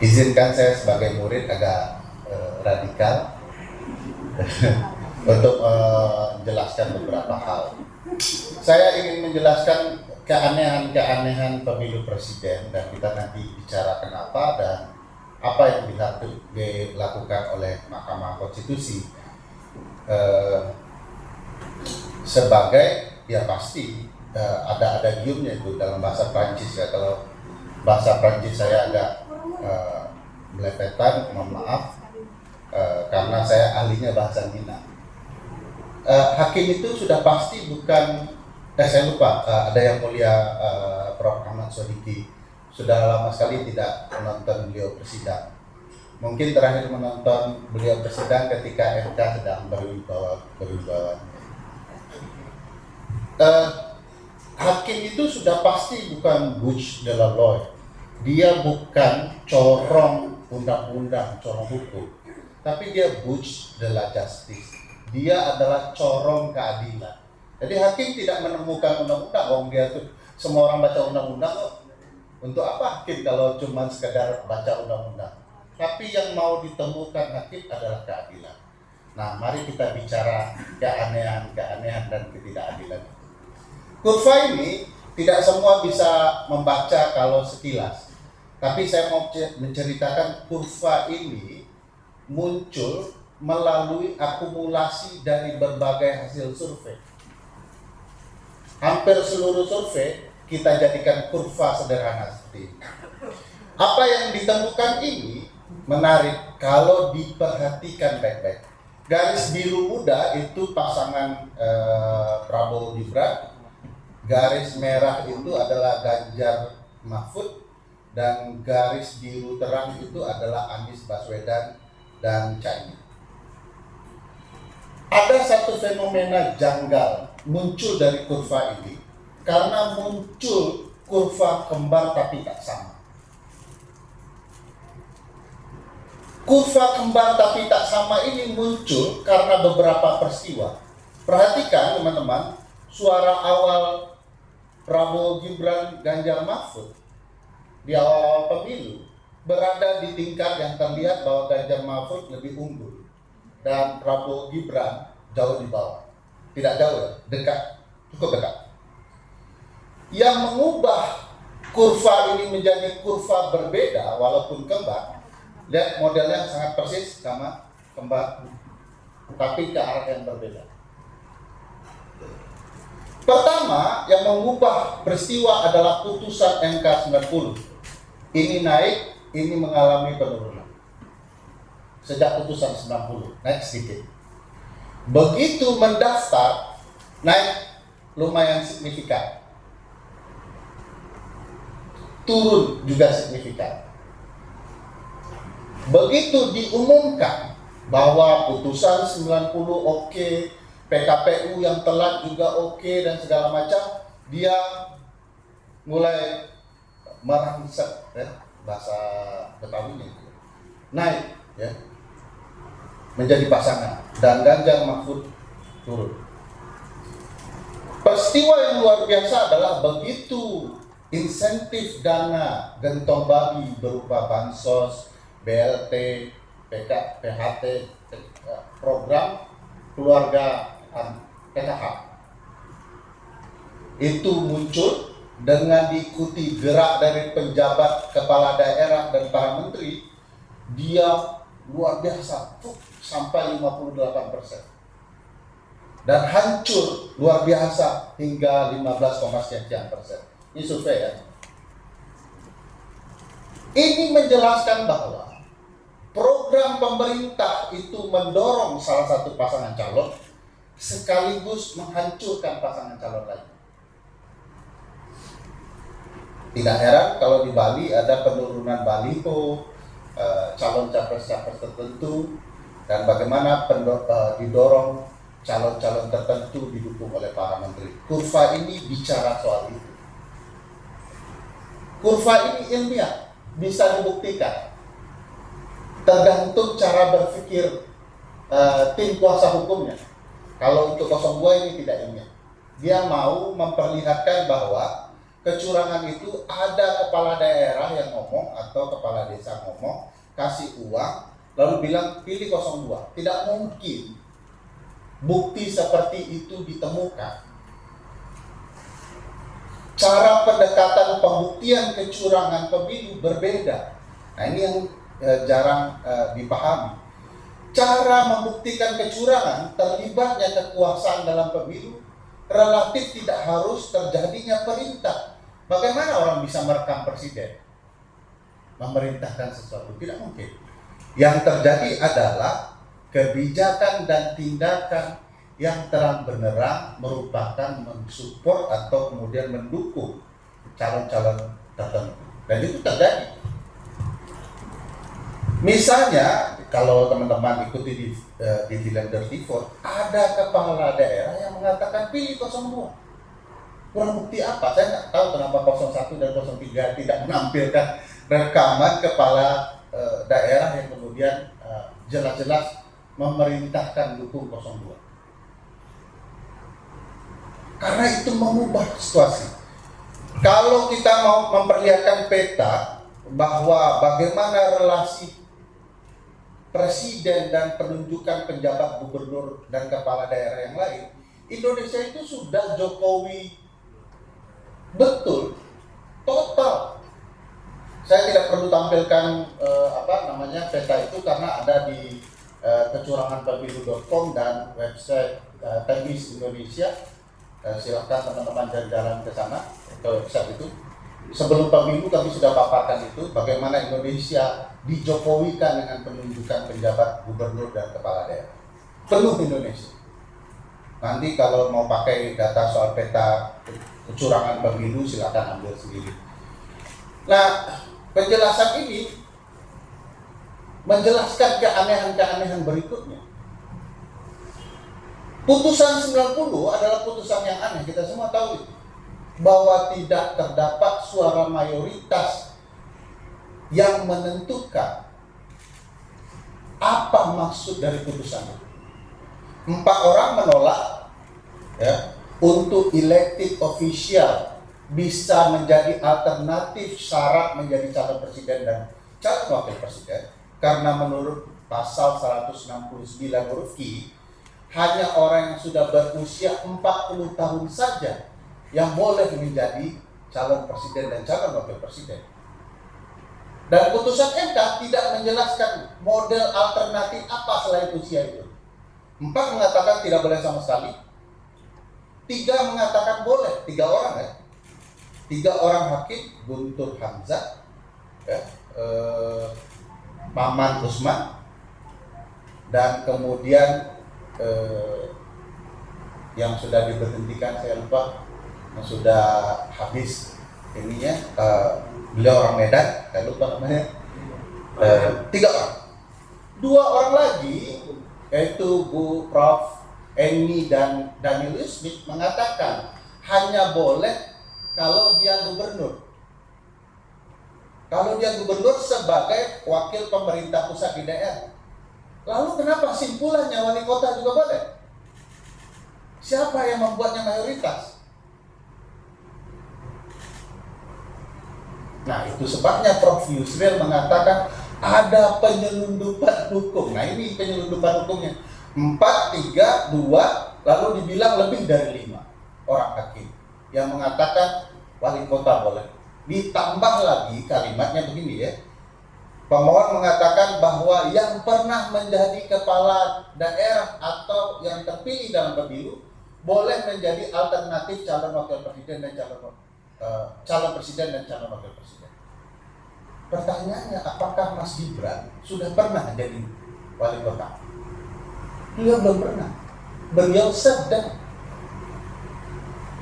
Izinkan saya sebagai murid agak radikal untuk menjelaskan beberapa hal. Saya ingin menjelaskan keanehan-keanehan pemilu presiden, dan kita nanti bicara kenapa dan apa yang dilakukan oleh Mahkamah Konstitusi sebagai ya pasti ada giumnya itu dalam bahasa Prancis ya. Kalau bahasa Prancis saya agak melepetan, mohon maaf, karena saya ahlinya bahasa Minang. Hakim itu sudah pasti bukan saya lupa, ada yang mulia Prof. Ahmad Sodiqi sudah lama sekali tidak menonton beliau bersidang. Mungkin terakhir menonton beliau bersidang ketika MK sedang berwibawa. Hakim itu sudah pasti bukan Butch de la Loi. Dia bukan corong undang-undang, corong hukum, tapi dia Butch de la Justice. Dia adalah corong keadilan. Jadi hakim tidak menemukan undang-undang. Dia tuh semua orang baca undang-undang kok. Untuk apa hakim kalau cuma sekedar baca undang-undang? Tapi yang mau ditemukan hakim adalah keadilan. Nah, mari kita bicara keanehan dan ketidakadilan. Kurva ini tidak semua bisa membaca kalau sekilas. Tapi saya mau menceritakan kurva ini muncul melalui akumulasi dari berbagai hasil survei. Hampir seluruh survei kita jadikan kurva sederhana seperti ini. Apa yang ditemukan ini menarik kalau diperhatikan baik-baik. Garis biru muda itu pasangan Prabowo Gibran, garis merah itu adalah Ganjar Mahfud, dan garis biru terang itu adalah Anies Baswedan dan Caimin. Ada satu fenomena janggal muncul dari kurva ini karena muncul kurva kembar tapi tak sama. Kurva kembar tapi tak sama ini muncul karena beberapa peristiwa. Perhatikan teman-teman, suara awal Prabowo Gibran Ganjar Mahfud di awal pemilu berada di tingkat yang terlihat bahwa Ganjar Mahfud lebih unggul dan Prabowo Gibran jauh di bawah. Tidak jauh ya, dekat, cukup dekat. Yang mengubah kurva ini menjadi kurva berbeda walaupun kembar. Lihat modelnya sangat persis sama kembar, tapi ke arah yang berbeda. Pertama, yang mengubah peristiwa adalah putusan MK 90. Ini naik, ini mengalami penurunan. Sejak putusan 90, naik sedikit. Begitu mendaftar, naik lumayan signifikan. Turun juga signifikan. Begitu diumumkan bahwa putusan 90 oke, PKPU yang telat juga oke, dan segala macam, dia mulai merangsek, ya, bahasa Betawinya naik, ya, menjadi pasangan, dan Ganjar Mahfud turun. Peristiwa yang luar biasa adalah begitu insentif dana gentong babi berupa bansos, BLT, PHT, program keluarga PKH itu muncul dengan diikuti gerak dari penjabat kepala daerah dan para menteri, dia luar biasa, sampai 58%. Dan hancur luar biasa hingga 15,sekian%. Ini survei ya. Ini menjelaskan bahwa program pemerintah itu mendorong salah satu pasangan calon sekaligus menghancurkan pasangan calon lain. Tidak heran kalau di Bali ada penurunan baliho calon capres-capres tertentu, dan bagaimana didorong calon-calon tertentu didukung oleh para menteri. Kurva ini bicara soal itu. Kurva ini ilmiah, bisa dibuktikan. Tergantung cara berpikir tim kuasa hukumnya. Kalau untuk 02 ini tidak ilmiah. Dia mau memperlihatkan bahwa kecurangan itu ada kepala daerah yang ngomong atau kepala desa ngomong, kasih uang, lalu bilang pilih 02. Tidak mungkin bukti seperti itu ditemukan. Cara pendekatan pembuktian kecurangan pemilu berbeda. Nah, ini yang jarang dipahami. Cara membuktikan kecurangan, terlibatnya kekuasaan dalam pemilu, relatif tidak harus terjadinya perintah. Bagaimana orang bisa merekam presiden? Memerintahkan sesuatu, tidak mungkin. Yang terjadi adalah kebijakan dan tindakan yang terang benderang merupakan mensupport atau kemudian mendukung calon-calon tertentu. Dan itu terjadi. Misalnya, kalau teman-teman ikuti di film Dirty Vote, ada kepala daerah yang mengatakan pilih 02. Kurang bukti apa? Saya nggak tahu kenapa 01 dan 03 tidak menampilkan rekaman kepala daerah yang kemudian jelas-jelas memerintahkan dukung 02. Karena itu mengubah situasi. Kalau kita mau memperlihatkan peta bahwa bagaimana relasi presiden dan penunjukan penjabat gubernur dan kepala daerah yang lain, Indonesia itu sudah Jokowi betul, total. Saya tidak perlu tampilkan peta itu karena ada di kecuranganpemilu.com dan website Teknis Indonesia. Silakan teman-teman jalan-jalan ke sana, ke website itu. Sebelum pemilu kami sudah paparkan itu, bagaimana Indonesia dijokowikan dengan penunjukan penjabat gubernur dan kepala daerah. Penuh Indonesia. Nanti kalau mau pakai data soal peta kecurangan pemilu silakan ambil sendiri. Nah, penjelasan ini menjelaskan keanehan-keanehan berikutnya. Putusan 90 adalah putusan yang aneh, kita semua tahu itu. Bahwa tidak terdapat suara mayoritas yang menentukan apa maksud dari putusan itu. 4 orang menolak ya, untuk elected official bisa menjadi alternatif syarat menjadi calon presiden dan calon wakil presiden, karena menurut pasal 169 huruf Q, hanya orang yang sudah berusia 40 tahun saja yang boleh menjadi calon presiden dan calon wakil presiden. Dan putusan MK tidak menjelaskan model alternatif apa selain usia itu. 4 mengatakan tidak boleh sama sekali. 3 mengatakan boleh, 3 orang ya. 3 orang hakim, Guntur Hamzah, ya, Maman Usman, dan kemudian yang sudah diberhentikan, saya lupa, yang sudah habis ininya, beliau orang Medan, saya lupa namanya. 3 orang. 2 orang lagi, yaitu Bu Prof. Eni dan Daniel Smith mengatakan hanya boleh kalau dia gubernur. Kalau dia gubernur sebagai wakil pemerintah pusat di daerah. Lalu kenapa simpulannya wali kota juga boleh? Siapa yang membuatnya mayoritas? Nah, itu sebabnya Prof. Yusril mengatakan ada penyelundupan hukum. Nah, ini penyelundupan hukumnya. 4, 3, 2, lalu dibilang lebih dari 5 orang hakim yang mengatakan wali kota boleh. Ditambah lagi kalimatnya begini ya. Pemohon mengatakan bahwa yang pernah menjadi kepala daerah atau yang terpilih dalam pemilu boleh menjadi alternatif calon wakil presiden dan calon presiden dan calon wakil presiden. Pertanyaannya, apakah Mas Gibran sudah pernah jadi wali kota? Beliau belum pernah. Beliau sedang.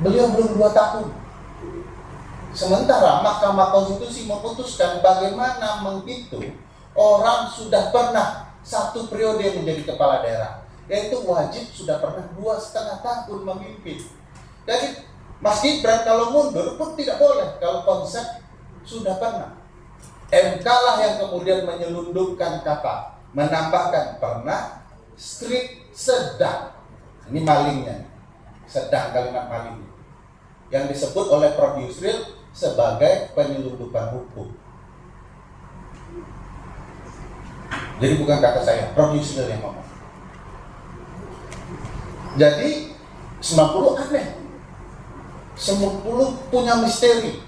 Beliau belum 2 tahun. Sementara Mahkamah Konstitusi memutuskan bagaimana menghitung orang sudah pernah 1 periode menjadi kepala daerah, yaitu wajib sudah pernah 2,5 tahun memimpin. Jadi Mas Gibran kalau mundur pun tidak boleh kalau konsep sudah pernah. MK lah yang kemudian menyelundupkan kata, menambahkan pernah, strict, sedang. Ini malingnya, sedang kalimat maling yang disebut oleh Prof. Yusril sebagai penyelundupan hukum. Jadi bukan kata saya, Prof. Yusril yang ngomong. Jadi 90 aneh, 90 punya misteri.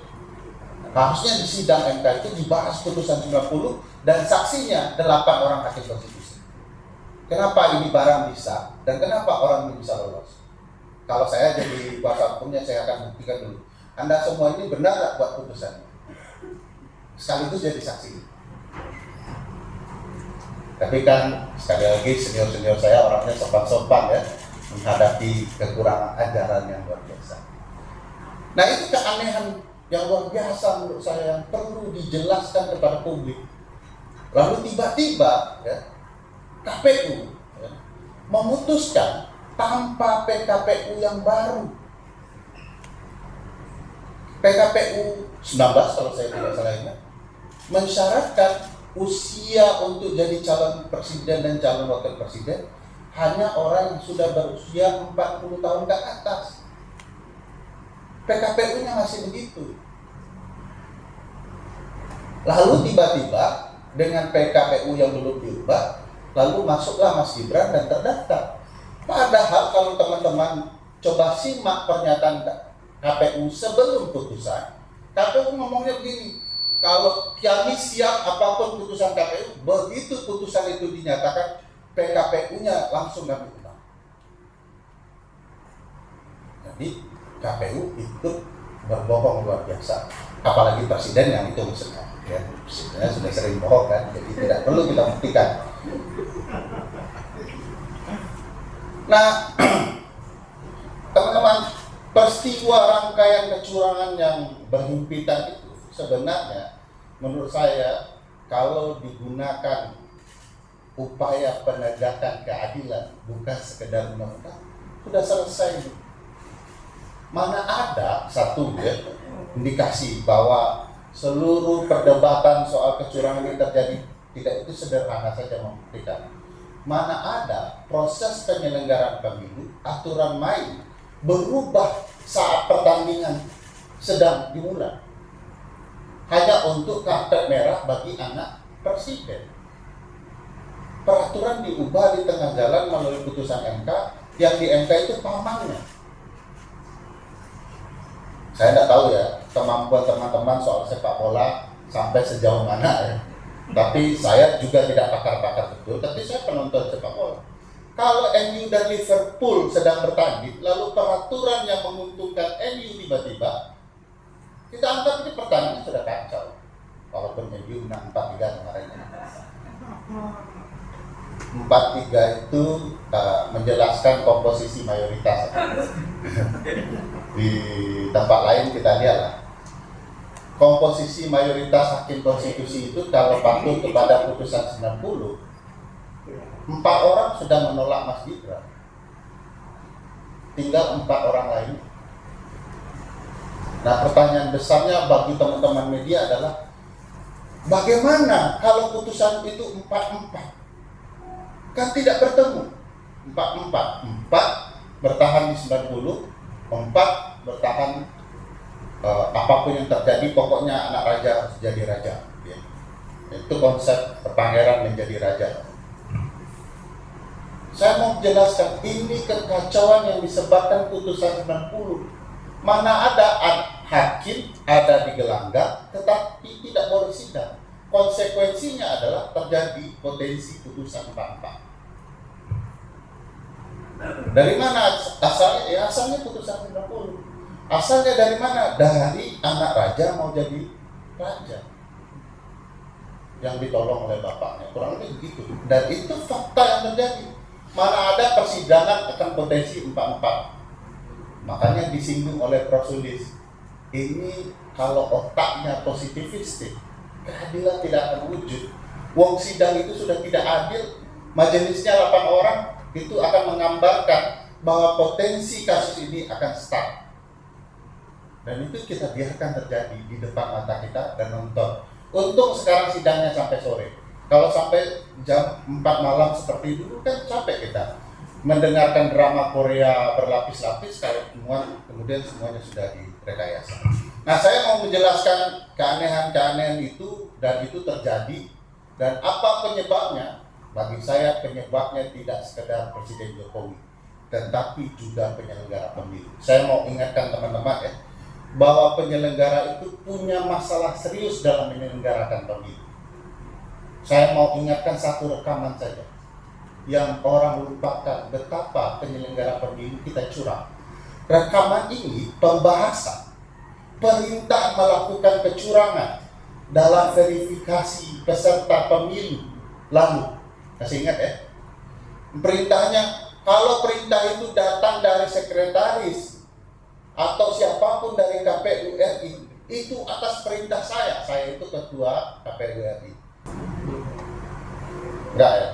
Harusnya di sidang MK itu dibahas putusan 90 dan saksinya 8 orang hakim konstitusi. Kenapa ini barang bisa dan kenapa orang ini bisa lolos? Kalau saya jadi kuasa hukumnya, saya akan buktikan dulu. Anda semua ini benar nggak buat putusan? Sekaligus jadi saksi. Tapi kan sekali lagi senior-senior saya orangnya sopan-sopan ya, menghadapi kekurangan ajaran yang luar biasa. Nah, itu keanehan yang luar biasa menurut saya yang perlu dijelaskan kepada publik. Lalu tiba-tiba ya, KPU ya, memutuskan tanpa PKPU yang baru. PKPU 19 kalau saya tidak salah ingat, mensyaratkan usia untuk jadi calon presiden dan calon wakil presiden hanya orang yang sudah berusia 40 tahun ke atas. PKPU-nya masih begitu. Lalu tiba-tiba dengan PKPU yang belum diubah, lalu masuklah Mas Gibran dan terdaftar. Padahal kalau teman-teman coba simak pernyataan KPU sebelum putusan, KPU ngomongnya begini, Kalau kami siap apapun putusan KPU, begitu putusan itu dinyatakan, PKPU-nya langsung kami undang. Jadi KPU ikut berbohong luar biasa. Apalagi presiden yang itu maksudnya. Ya, presidennya sudah sering bohong kan, jadi tidak perlu kita buktikan. Nah, teman-teman, peristiwa rangkaian kecurangan yang berhimpitan itu sebenarnya menurut saya kalau digunakan upaya penegakan keadilan bukan sekedar undang-undang sudah selesai. Mana ada satu indikasi bahwa seluruh perdebatan soal kecurangan ini terjadi, tidak, itu sederhana saja membuktikan. Mana ada proses penyelenggaraan pemilu, aturan main berubah saat pertandingan sedang dimulai hanya untuk karpet merah bagi anak presiden. Peraturan diubah di tengah jalan melalui putusan MK, yang di MK itu pamannya. Saya tidak tahu ya kemampuan teman-teman soal sepak bola sampai sejauh mana ya. Tapi saya juga tidak pakar-pakar betul, tapi saya penonton sepak bola. Kalau MU dan Liverpool sedang bertanding, lalu peraturan yang menguntungkan MU tiba-tiba, kita anggap ini pertandingan sudah kacau. Walaupun MU menang 4-3 kemarin. 4-3 itu menjelaskan komposisi mayoritas. Di tempat lain kita lihatlah. Komposisi mayoritas hakim konstitusi itu kalau patuh kepada putusan 90, 4 orang sudah menolak Mas Gibran. Tinggal 4 orang lain. Nah, pertanyaan besarnya bagi teman-teman media adalah bagaimana kalau putusan itu 4-4? Kan tidak bertemu. 4-4. 4 bertahan di 90, 4 bertahan apapun yang terjadi, pokoknya anak raja harus jadi raja. Ya. Itu konsep pangeran menjadi raja. Saya mau jelaskan, ini kekacauan yang disebabkan putusan 90. Mana ada hakim ada di gelanggang, tetapi tidak boleh sidang. Konsekuensinya adalah terjadi potensi putusan 4-4. Dari mana asalnya? Ya asalnya putusan 90. Asalnya dari mana? Dari anak raja mau jadi raja yang ditolong oleh bapaknya, kurang lebih begitu. Dan itu fakta yang terjadi. Mana ada persidangan akan potensi 4-4. Makanya disinggung oleh Prof. Sulis, ini kalau otaknya positivistik, keadilan tidak akan wujud. Wong sidang itu sudah tidak adil, majelisnya 8 orang, itu akan menggambarkan bahwa potensi kasus ini akan stuck. Dan itu kita biarkan terjadi di depan mata kita dan nonton. Untung sekarang sidangnya sampai sore. Kalau sampai jam 4 malam seperti dulu kan capek kita mendengarkan drama Korea berlapis-lapis kalau kemudian semuanya sudah direkayasa. Nah, saya mau menjelaskan keanehan-keanehan itu dan itu terjadi dan apa penyebabnya. Bagi saya penyebabnya tidak sekedar Presiden Jokowi, tetapi juga penyelenggara pemilu. Saya mau ingatkan teman-teman ya, bahwa penyelenggara itu punya masalah serius dalam menyelenggarakan pemilu. Saya mau ingatkan satu rekaman saja yang orang lupakan betapa penyelenggara pemilu kita curang. Rekaman ini pembahasan perintah melakukan kecurangan dalam verifikasi peserta pemilu lalu. Masih ingat ya? Perintahnya, kalau perintah itu datang dari sekretaris atau siapapun dari KPU RI, itu atas perintah saya itu ketua KPU RI. Enggak ya?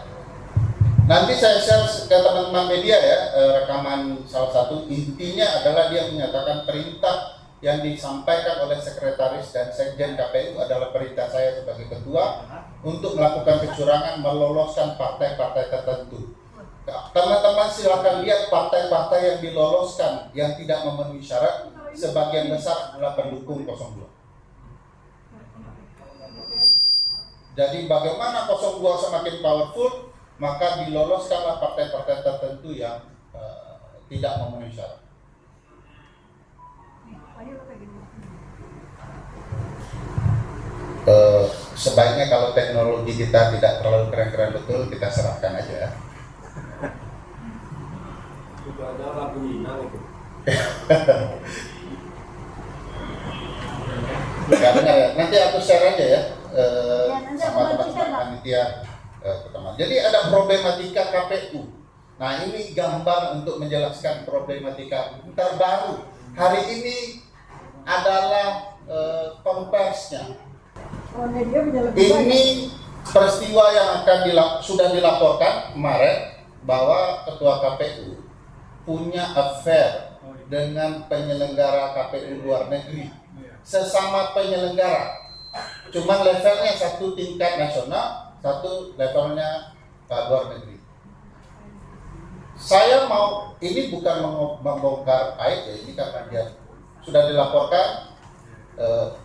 Nanti saya share ke teman-teman media ya, rekaman salah satu, intinya adalah dia menyatakan perintah yang disampaikan oleh sekretaris dan sekjen KPU adalah perintah saya sebagai ketua untuk melakukan kecurangan meloloskan partai-partai tertentu. Teman-teman silakan lihat partai-partai yang diloloskan yang tidak memenuhi syarat, sebagian besar adalah pendukung 02. Jadi bagaimana 02 semakin powerful, maka diloloskanlah partai-partai tertentu yang tidak memenuhi syarat. sebaiknya kalau teknologi kita tidak terlalu keren-keren betul, kita serahkan aja. Itu ada lagu Minang itu. Nggak benar ya. Nanti aku share aja ya, nanti sama aku teman-teman share, Pak. panitia pertemuan. Jadi ada problematika KPU. Nah ini gambar untuk menjelaskan problematika terbaru. Hari ini adalah konversinya. Ini peristiwa yang akan sudah dilaporkan kemarin bahwa ketua KPU punya affair dengan penyelenggara KPU luar negeri, sesama penyelenggara. Cuman levelnya satu tingkat nasional, satu levelnya luar negeri. Saya mau, ini bukan membongkar aib ya, ini karena dia sudah dilaporkan.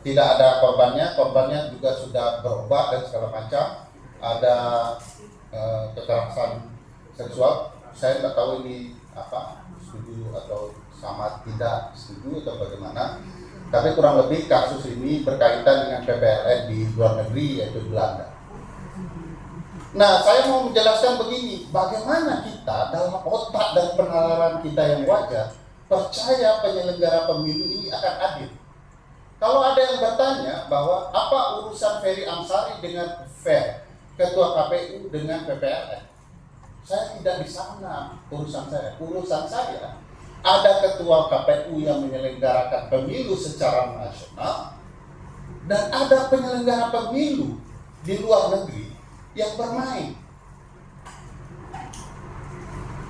Tidak ada korbannya juga sudah berobat dan segala macam. Ada kekerasan seksual. Saya nggak tahu ini apa, setuju atau sama tidak setuju atau bagaimana. Tapi kurang lebih kasus ini berkaitan dengan PPLN di luar negeri, yaitu Belanda. Nah, saya mau menjelaskan begini, bagaimana kita dalam otak dan penalaran kita yang wajar percaya penyelenggara pemilu ini akan adil. Kalau ada yang bertanya bahwa apa urusan Ferry Amsari dengan fair, ketua KPU dengan PPLN, saya tidak di sana urusan saya. Urusan saya ada ketua KPU yang menyelenggarakan pemilu secara nasional dan ada penyelenggara pemilu di luar negeri yang bermain.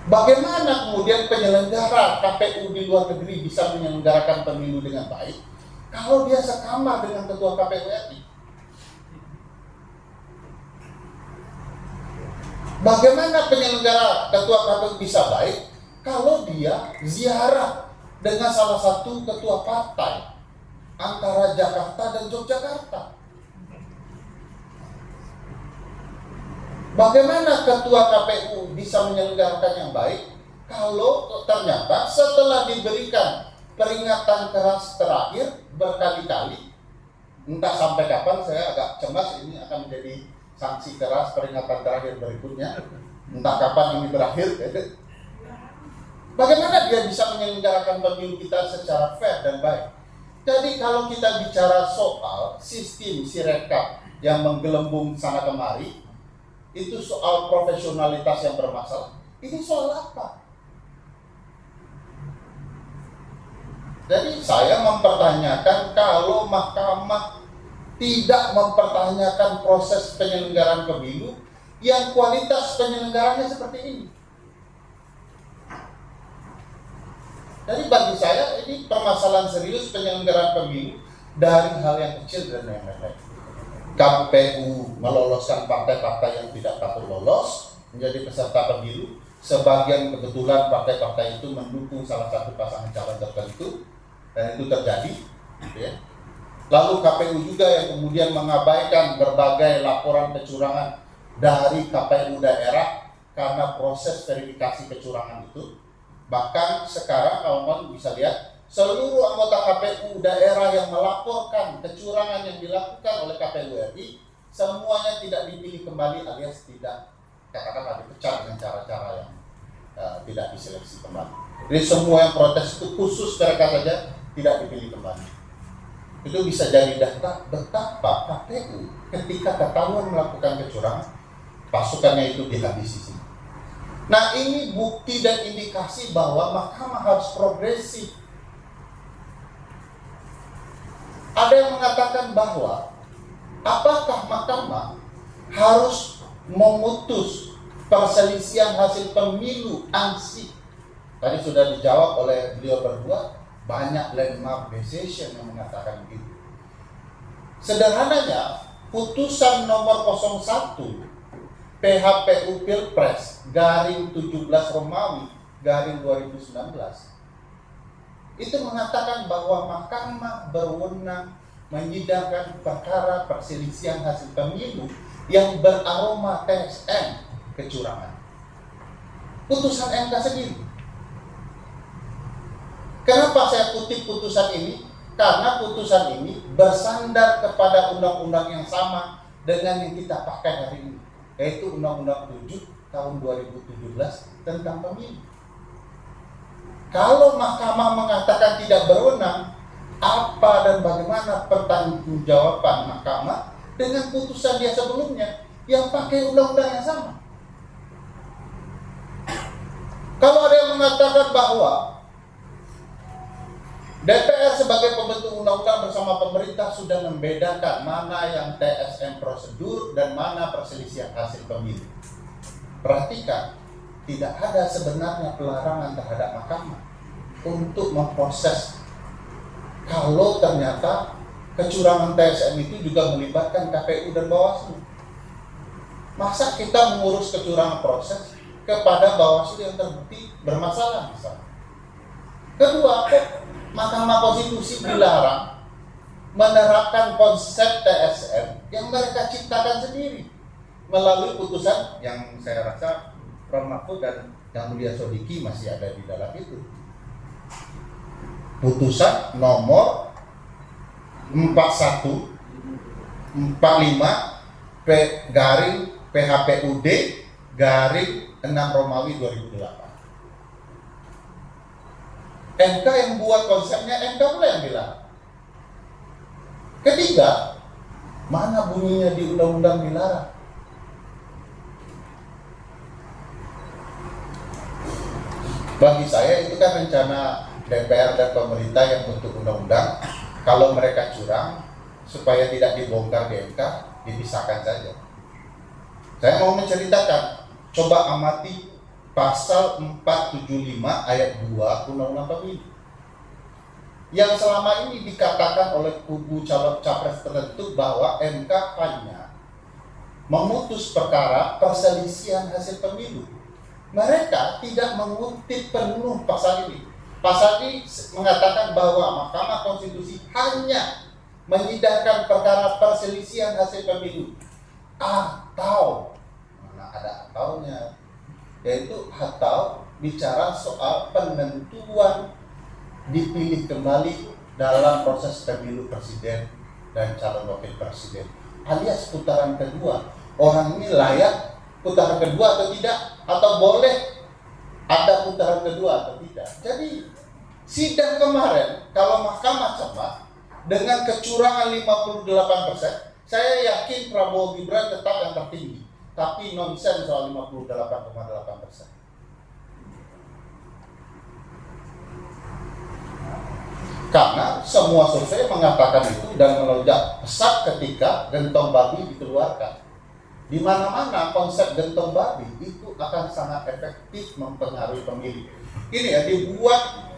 Bagaimana kemudian penyelenggara KPU di luar negeri bisa menyelenggarakan pemilu dengan baik kalau dia sekamar dengan ketua KPU RI? Bagaimana penyelenggara ketua KPU bisa baik kalau dia ziarah dengan salah satu ketua partai antara Jakarta dan Yogyakarta? Bagaimana ketua KPU bisa menyelenggarakan yang baik kalau ternyata setelah diberikan peringatan keras terakhir berkali-kali, entah sampai kapan, saya agak cemas ini akan menjadi sanksi keras peringatan terakhir berikutnya, entah kapan ini berakhir. Bagaimana dia bisa menyelenggarakan pemilu kita secara fair dan baik? Jadi kalau kita bicara soal sistem Sirekap yang menggelembung sana kemari, itu soal profesionalitas yang bermasalah. Ini soal apa? Jadi saya mempertanyakan kalau mahkamah tidak mempertanyakan proses penyelenggaraan pemilu yang kualitas penyelenggaranya seperti ini. Jadi bagi saya ini permasalahan serius penyelenggaraan pemilu dari hal yang kecil dan yang lain-lain. KPU meloloskan partai-partai yang tidak patut lolos menjadi peserta pemilu. Sebagian kebetulan partai-partai itu mendukung salah satu pasangan calon tertentu dan itu terjadi. Ya. Lalu KPU juga yang kemudian mengabaikan berbagai laporan kecurangan dari KPU daerah karena proses verifikasi kecurangan itu. Bahkan sekarang kawan-kawan bisa lihat seluruh anggota KPU daerah yang melaporkan kecurangan yang dilakukan oleh KPU RI semuanya tidak dipilih kembali alias tidak, katakanlah dipecat dengan cara-cara yang tidak diseleksi kembali. Jadi semua yang protes itu khusus mereka saja tidak dipilih kembali. Itu bisa jadi data betapa KPU ketika ketahuan melakukan kecurangan pasukannya itu dihabisi. Nah ini bukti dan indikasi bahwa mahkamah harus progresif. Ada yang mengatakan bahwa apakah mahkamah harus memutus perselisihan hasil pemilu ANSI? Tadi sudah dijawab oleh beliau berdua, banyak landmark decision yang mengatakan begitu. Sederhananya, putusan nomor 01 PHPU Pilpres garing 17 Romawi garing 2019 itu mengatakan bahwa mahkamah berwenang menyidangkan perkara perselisihan hasil pemilu yang beraroma TSN kecurangan. Putusan MK sendiri. Kenapa saya kutip putusan ini? Karena putusan ini bersandar kepada undang-undang yang sama dengan yang kita pakai hari ini, yaitu Undang-Undang 7 tahun 2017 tentang pemilu. Kalau mahkamah mengatakan tidak berwenang, apa dan bagaimana pertanggungjawaban mahkamah dengan putusan dia sebelumnya yang pakai undang-undang yang sama? Kalau ada yang mengatakan bahwa DPR sebagai pembentuk undang-undang bersama pemerintah sudah membedakan mana yang TSM prosedur dan mana perselisihan hasil pemilu. Perhatikan, tidak ada sebenarnya pelarangan terhadap mahkamah untuk memproses kalau ternyata kecurangan TSM itu juga melibatkan KPU dan Bawaslu. Masa kita mengurus kecurangan proses kepada Bawaslu yang terbukti bermasalah misalnya. Kedua, Mahkamah Konstitusi dilarang menerapkan konsep TSM yang mereka ciptakan sendiri melalui putusan yang saya rasa Prof. Mahfud dan Yang Mulia Sodiki masih ada di dalam itu. Putusan nomor 41 45 PHPUD garing 6 Romawi 2008. MK yang buat konsepnya, MK pula yang bilang. Ketiga, mana bunyinya di undang-undang dilarang? Bagi saya itu kan rencana DPR dan pemerintah yang bentuk undang-undang. Kalau mereka curang, supaya tidak dibongkar di MK, dipisahkan saja. Saya mau menceritakan, coba amati pasal 475 ayat 2 Undang-Undang Pemilu. Yang selama ini dikatakan oleh kubu calon capres tertentu bahwa MK hanya memutus perkara perselisihan hasil pemilu. Mereka tidak mengutip penuh pasal ini. Pasal ini mengatakan bahwa Mahkamah Konstitusi hanya menyidangkan perkara perselisihan hasil pemilu. Atau, mana ada ataunya, yaitu atau bicara soal penentuan dipilih kembali dalam proses pemilu presiden dan calon wakil presiden, alias putaran kedua. Orang ini layak putaran kedua atau tidak, atau boleh ada putaran kedua atau tidak. Jadi sidang kemarin, kalau mahkamah cermat dengan kecurangan 58%, saya yakin Prabowo Gibran tetap yang tertinggi, tapi nonsen soal 58,8%. Karena semua survei mengatakan itu dan melonjak pesat ketika gentong babi dikeluarkan. Di mana-mana konsep gentong babi itu akan sangat efektif mempengaruhi pemilih. Ini ya, dibuat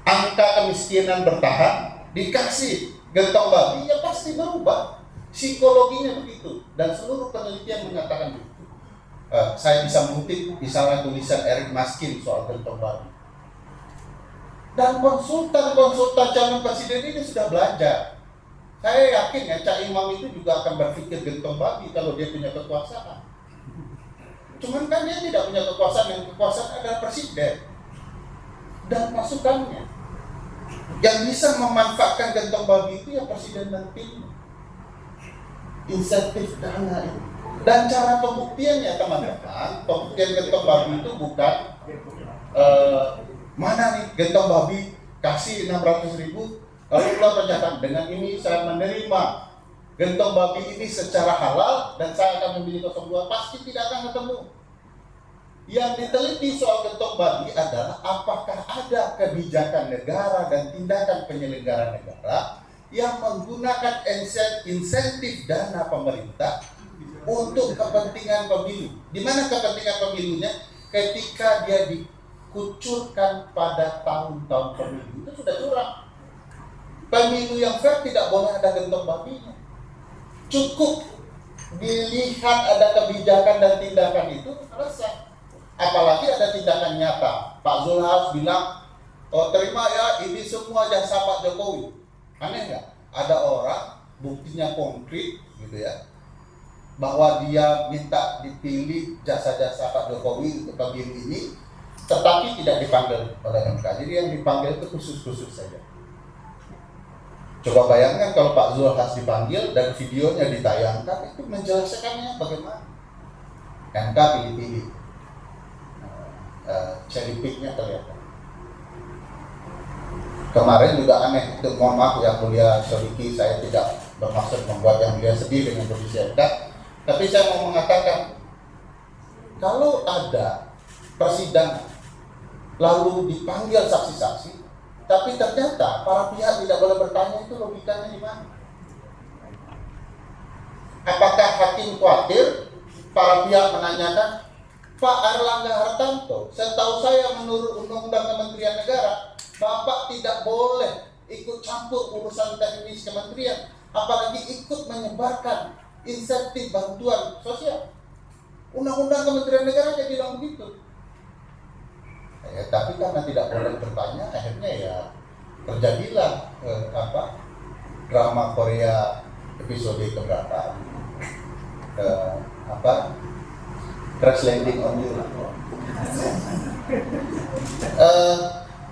angka kemiskinan bertahan, dikasih gentong babi, ya pasti berubah. Psikologinya begitu, dan seluruh penelitian mengatakan begitu. Saya bisa mengutip misalnya tulisan Eric Maskin soal gentong babi. Dan konsultan calon presiden ini sudah belajar. Saya yakin ya Cak Imam itu juga akan berpikir gentong babi kalau dia punya kekuasaan. Cuman kan dia tidak punya kekuasaan, yang kekuasaan adalah presiden dan pasukannya. Yang bisa memanfaatkan gentong babi itu ya presiden dan tim. Insentif dana itu. Dan cara pembuktiannya teman-teman, pembuktian gentong babi itu bukan mana nih gentong babi kasih 600.000, lalu keluar pernyataan dengan ini saya menerima gentong babi ini secara halal dan saya akan memilih 02, pasti tidak akan ketemu. Yang diteliti soal gentong babi adalah apakah ada kebijakan negara dan tindakan penyelenggara negara yang menggunakan insentif dana pemerintah untuk kepentingan pemilu. Di mana kepentingan pemilunya? Ketika dia dikucurkan pada tahun-tahun pemilu, itu sudah curang. Pemilu yang fair tidak boleh ada gentong babinya. Cukup dilihat ada kebijakan dan tindakan itu selesai. Apalagi ada tindakan nyata. Pak Zulhas bilang, oh terima ya ini semua jasa Pak Jokowi. Aneh nggak? Ada orang buktinya konkret gitu ya, bahwa dia minta dipilih jasa-jasa Pak Jokowi untuk pemilu ini, tetapi tidak dipanggil oleh MK. Jadi yang dipanggil itu khusus-khusus saja. Coba bayangkan kalau Pak Zulkifli Hasan dipanggil dan videonya ditayangkan, itu menjelaskannya bagaimana. MK pilih-pilih, cherry pick-nya kelihatan. Kemarin juga aneh, itu mohon maaf yang mulia Sodiki, saya tidak bermaksud membuat yang mulia sedih dengan kondisi MK, tapi saya mau mengatakan, kalau ada persidangan lalu dipanggil saksi-saksi, tapi ternyata para pihak tidak boleh bertanya, itu logikanya di mana? Apakah hakim khawatir para pihak menanyakan, Pak Erlangga Hartarto, setahu saya menurut Undang-Undang Kementerian Negara, Bapak tidak boleh ikut campur urusan teknis kementerian, apalagi ikut menyebarkan insentif bantuan sosial. Undang-Undang Kementerian Negara aja bilang begitu. Tapi karena tidak boleh bertanya, akhirnya ya terjadilah drama Korea episode keberapa, crash landing on you.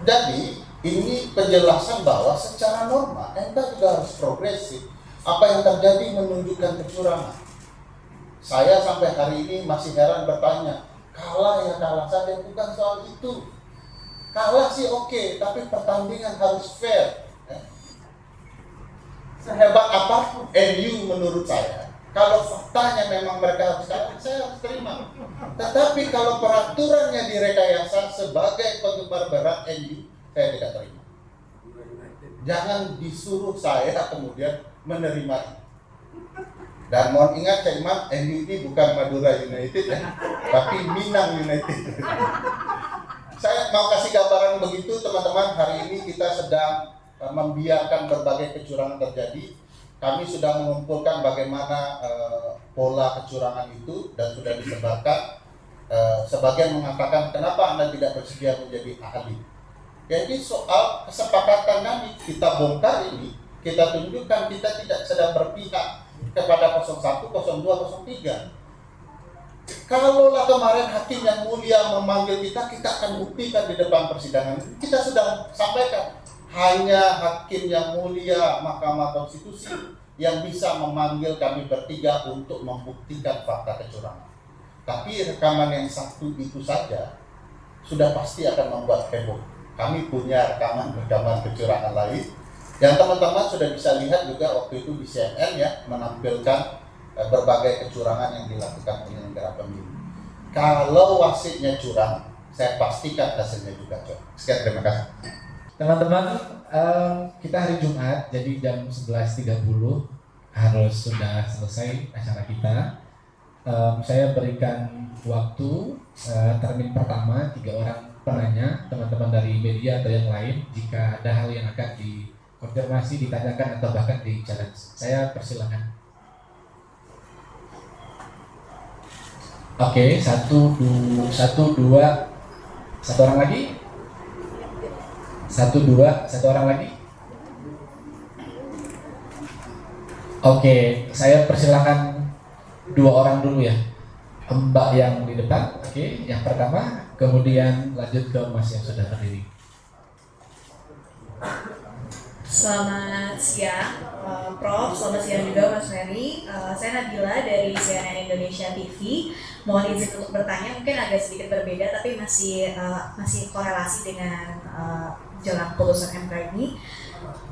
Jadi ini penjelasan bahwa secara norma MK juga harus progresif. Apa yang terjadi menunjukkan kecurangan. Saya sampai hari ini masih heran bertanya, kalah ya kalah saja, bukan soal itu. Kalah sih oke, tapi pertandingan harus fair. Sehebat apapun MU menurut saya, kalau faktanya memang mereka harus kalah, saya harus terima. Tetapi kalau peraturannya direkayasa sebagai penggemar berat MU, saya tidak terima. Jangan disuruh saya kemudian menerima. Dan mohon ingat Cak Imam, MU ini bukan Madura United ya, tapi Minang United. Saya mau kasih gambaran begitu teman-teman, hari ini kita sedang membiarkan berbagai kecurangan terjadi. Kami sudah mengumpulkan bagaimana pola kecurangan itu dan sudah disebarkan. Sebagian mengatakan, kenapa Anda tidak bersedia menjadi ahli? Jadi soal kesepakatan kami, kita bongkar ini, kita tunjukkan kita tidak sedang berpihak kepada 01, 02, 03. Kalaulah kemarin hakim yang mulia memanggil kita akan buktikan di depan persidangan. Kita sudah sampaikan, hanya hakim yang mulia Mahkamah Konstitusi yang bisa memanggil kami bertiga untuk membuktikan fakta kecurangan. Tapi rekaman yang satu itu saja sudah pasti akan membuat heboh. Kami punya rekaman kecurangan lain yang teman-teman sudah bisa lihat juga waktu itu di CNN ya, menampilkan berbagai kecurangan yang dilakukan penyelenggara pemilu. Kalau wasitnya curang, saya pastikan hasilnya juga curang. Sekian, terima kasih. Teman-teman, kita hari Jumat, jadi jam 11.30 harus sudah selesai acara kita. Saya berikan waktu termin pertama 3 orang penanya, teman-teman dari media atau yang lain, jika ada hal yang akan dikonfirmasi, ditanyakan atau bahkan di-challenge. Saya persilakan. Oke, 1, 2, 1 orang lagi. 1, 2, 1 orang lagi. Oke, saya persilakan 2 orang dulu ya. Mbak yang di depan, oke, yang pertama, kemudian lanjut ke Mas yang sudah berdiri. Selamat siang, Prof. Selamat siang juga Mas Ferry. Saya Nabila dari CNN Indonesia TV. Mohon izin untuk bertanya, mungkin agak sedikit berbeda, tapi masih korelasi dengan jelang putusan MK ini.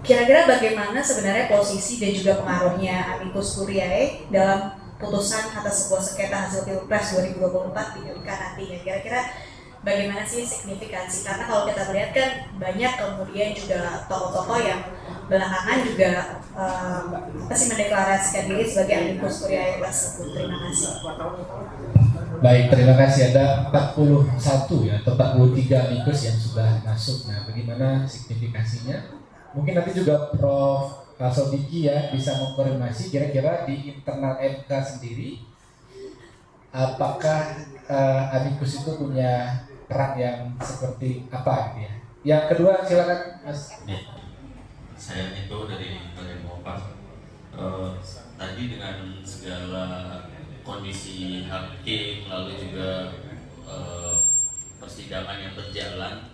Kira-kira bagaimana sebenarnya posisi dan juga pengaruhnya amicus curiae dalam putusan atas sebuah sengketa hasil Pilpres 2024 di MK nantinya? Kira-kira bagaimana sih signifikansi? Karena kalau kita melihat kan banyak kemudian juga tokoh-tokoh yang belakangan juga mendeklarasikan diri sebagai amicus curiae tersebut. Terima kasih. Baik, terima kasih. Ada 41 ya atau 43 amicus yang sudah masuk. Nah, bagaimana signifikasinya? Mungkin nanti juga Prof. Sodiki ya bisa mengkonfirmasi kira-kira di internal MK sendiri apakah amicus itu punya peran yang seperti apa gitu ya. Yang kedua silakan Mas. Ya, saya itu dari Mopas. Tadi dengan segala kondisi hakim lalu juga persidangan yang berjalan,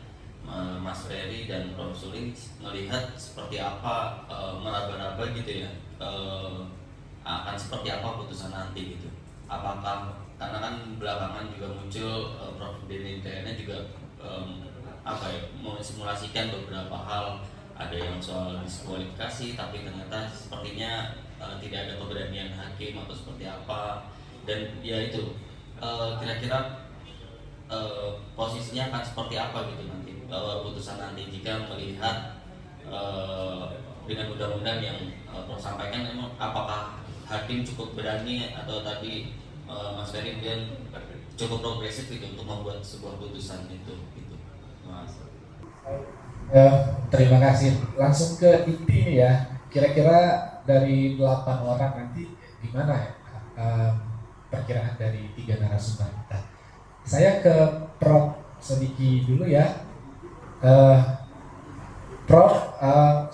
Mas Ferry dan Prof. Suling melihat seperti apa, meraba-raba gitu ya, akan seperti apa putusan nanti gitu. Apakah karena kan belakangan juga muncul Prof. Denny Indrayana juga apa ya, mensimulasikan beberapa hal, ada yang soal diskualifikasi tapi ternyata sepertinya tidak ada keberanian hakim atau seperti apa, dan ya itu kira-kira posisinya akan seperti apa gitu nanti putusan nanti jika melihat dengan undang-undang yang Prof sampaikan, emang apakah hakim cukup berani atau tadi Mas Ferry dia cukup progresif gitu untuk membuat sebuah putusan itu gitu, Mas. Terima kasih. Langsung ke inti nih ya. Kira-kira dari 8 orang nanti gimana ya perkiraan dari 3 narasumber kita? Saya ke Prof. Sodiki dulu ya. Prof,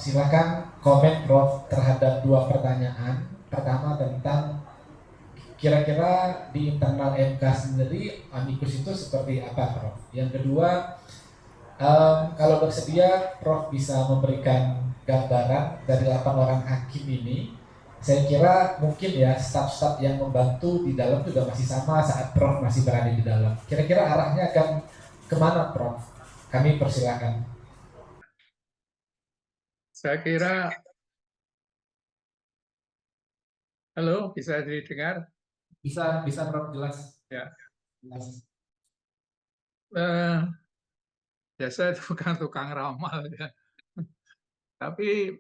silakan komen Prof terhadap 2 pertanyaan. Pertama tentang kira-kira di internal MK sendiri amikus itu seperti apa, Prof? Yang kedua, kalau bersedia Prof bisa memberikan gambaran dari 8 orang hakim ini. Saya kira mungkin ya staf-staf yang membantu di dalam juga masih sama saat Prof masih berada di dalam. Kira-kira arahnya akan kemana, Prof? Kami persilakan. Saya kira, halo, bisa didengar? Bisa Prof, jelas. Ya. Jelas. Ya saya itu bukan tukang ramal ya. Tapi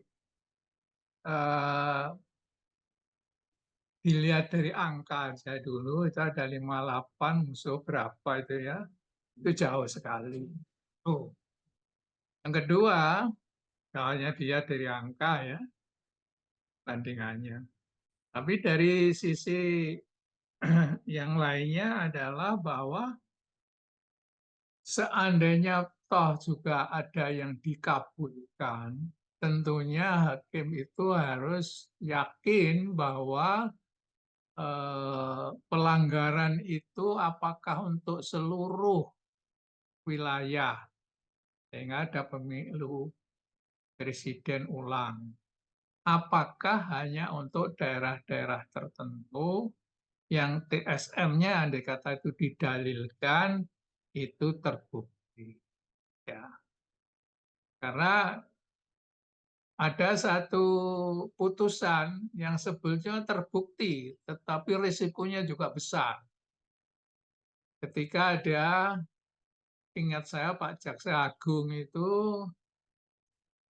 dilihat dari angka saya dulu itu ada 58 musuh berapa itu ya, itu jauh sekali. Yang kedua, soalnya dia dari angka ya bandingannya. Tapi dari sisi yang lainnya adalah bahwa seandainya toh juga ada yang dikabulkan, tentunya hakim itu harus yakin bahwa pelanggaran itu apakah untuk seluruh wilayah, sehingga ada pemilu presiden ulang. Apakah hanya untuk daerah-daerah tertentu yang TSM-nya andai kata itu didalilkan itu terbukti. Ya. Karena ada satu putusan yang sebetulnya terbukti, tetapi risikonya juga besar. Ketika ada, ingat saya Pak Jaksa Agung itu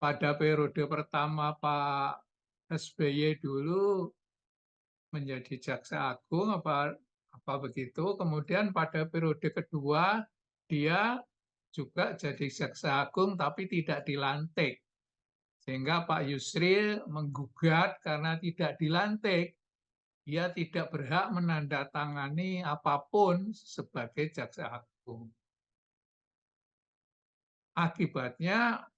pada periode pertama Pak SBY dulu menjadi Jaksa Agung apa begitu, kemudian pada periode kedua dia juga jadi Jaksa Agung tapi tidak dilantik. Sehingga Pak Yusril menggugat karena tidak dilantik, dia tidak berhak menandatangani apapun sebagai Jaksa Agung. Akibatnya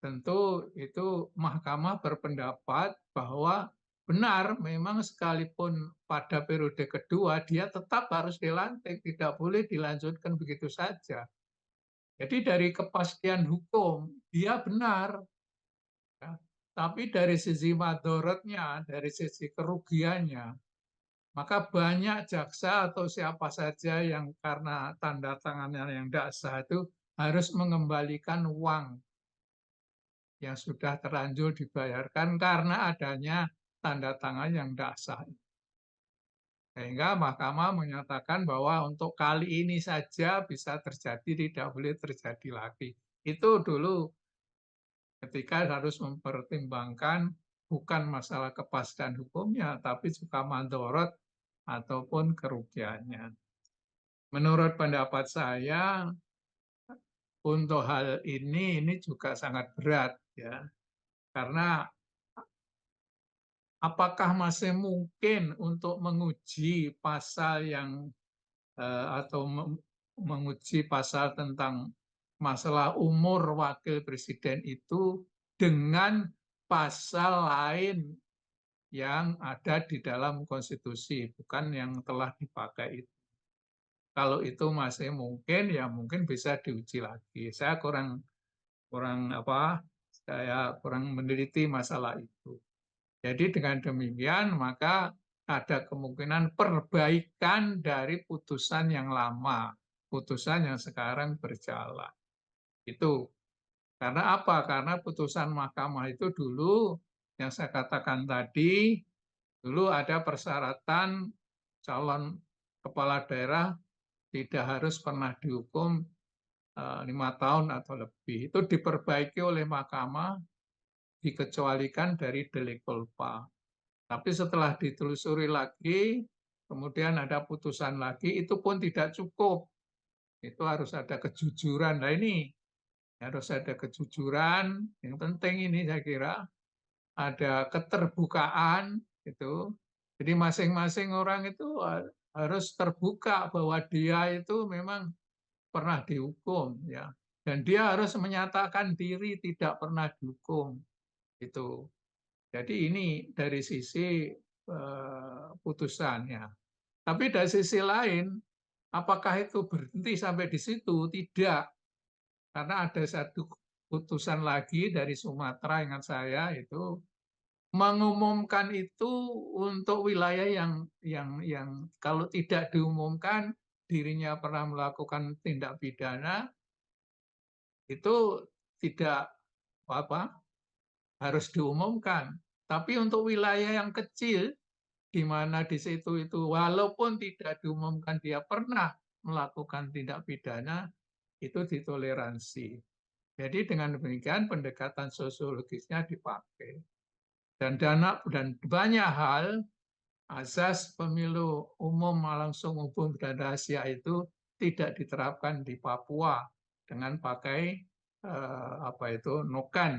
tentu itu Mahkamah berpendapat bahwa benar memang sekalipun pada periode kedua dia tetap harus dilantik, tidak boleh dilanjutkan begitu saja. Jadi dari kepastian hukum dia benar. Ya. Tapi dari sisi madorotnya, dari sisi kerugiannya, maka banyak jaksa atau siapa saja yang karena tanda tangannya yang tidak sah itu harus mengembalikan uang yang sudah terlanjur dibayarkan karena adanya tanda tangan yang tidak sah. Sehingga Mahkamah menyatakan bahwa untuk kali ini saja bisa terjadi, tidak boleh terjadi lagi. Itu dulu ketika harus mempertimbangkan bukan masalah kepastian hukumnya, tapi juga mandorot ataupun kerugiannya. Menurut pendapat saya, untuk hal ini juga sangat berat ya, karena apakah masih mungkin untuk menguji pasal yang atau menguji pasal tentang masalah umur wakil presiden itu dengan pasal lain yang ada di dalam konstitusi, bukan yang telah dipakai itu. Kalau itu masih mungkin, ya mungkin bisa diuji lagi. Saya kurang saya kurang meneliti masalah itu. Jadi dengan demikian maka ada kemungkinan perbaikan dari putusan yang lama, putusan yang sekarang berjalan. Itu karena apa? Karena putusan mahkamah itu dulu yang saya katakan tadi, dulu ada persyaratan calon kepala daerah tidak harus pernah dihukum 5 tahun atau lebih. Itu diperbaiki oleh mahkamah, dikecualikan dari delik culpa. Tapi setelah ditelusuri lagi, kemudian ada putusan lagi, itu pun tidak cukup. Itu harus ada kejujuran. Nah ini harus ada kejujuran. Yang penting ini saya kira ada keterbukaan itu. Jadi masing-masing orang itu harus terbuka bahwa dia itu memang pernah dihukum, ya. Dan dia harus menyatakan diri tidak pernah dihukum. Itu. Jadi ini dari sisi putusannya. Tapi dari sisi lain, apakah itu berhenti sampai di situ? Tidak. Karena ada satu putusan lagi dari Sumatera, ingat saya, itu mengumumkan itu untuk wilayah yang kalau tidak diumumkan dirinya pernah melakukan tindak pidana, itu tidak harus diumumkan. Tapi untuk wilayah yang kecil, di mana di situ itu walaupun tidak diumumkan dia pernah melakukan tindak pidana, itu ditoleransi. Jadi dengan demikian pendekatan sosiologisnya dipakai. Dan banyak hal, azas pemilu umum langsung umum dan rahasia itu tidak diterapkan di Papua dengan pakai noken.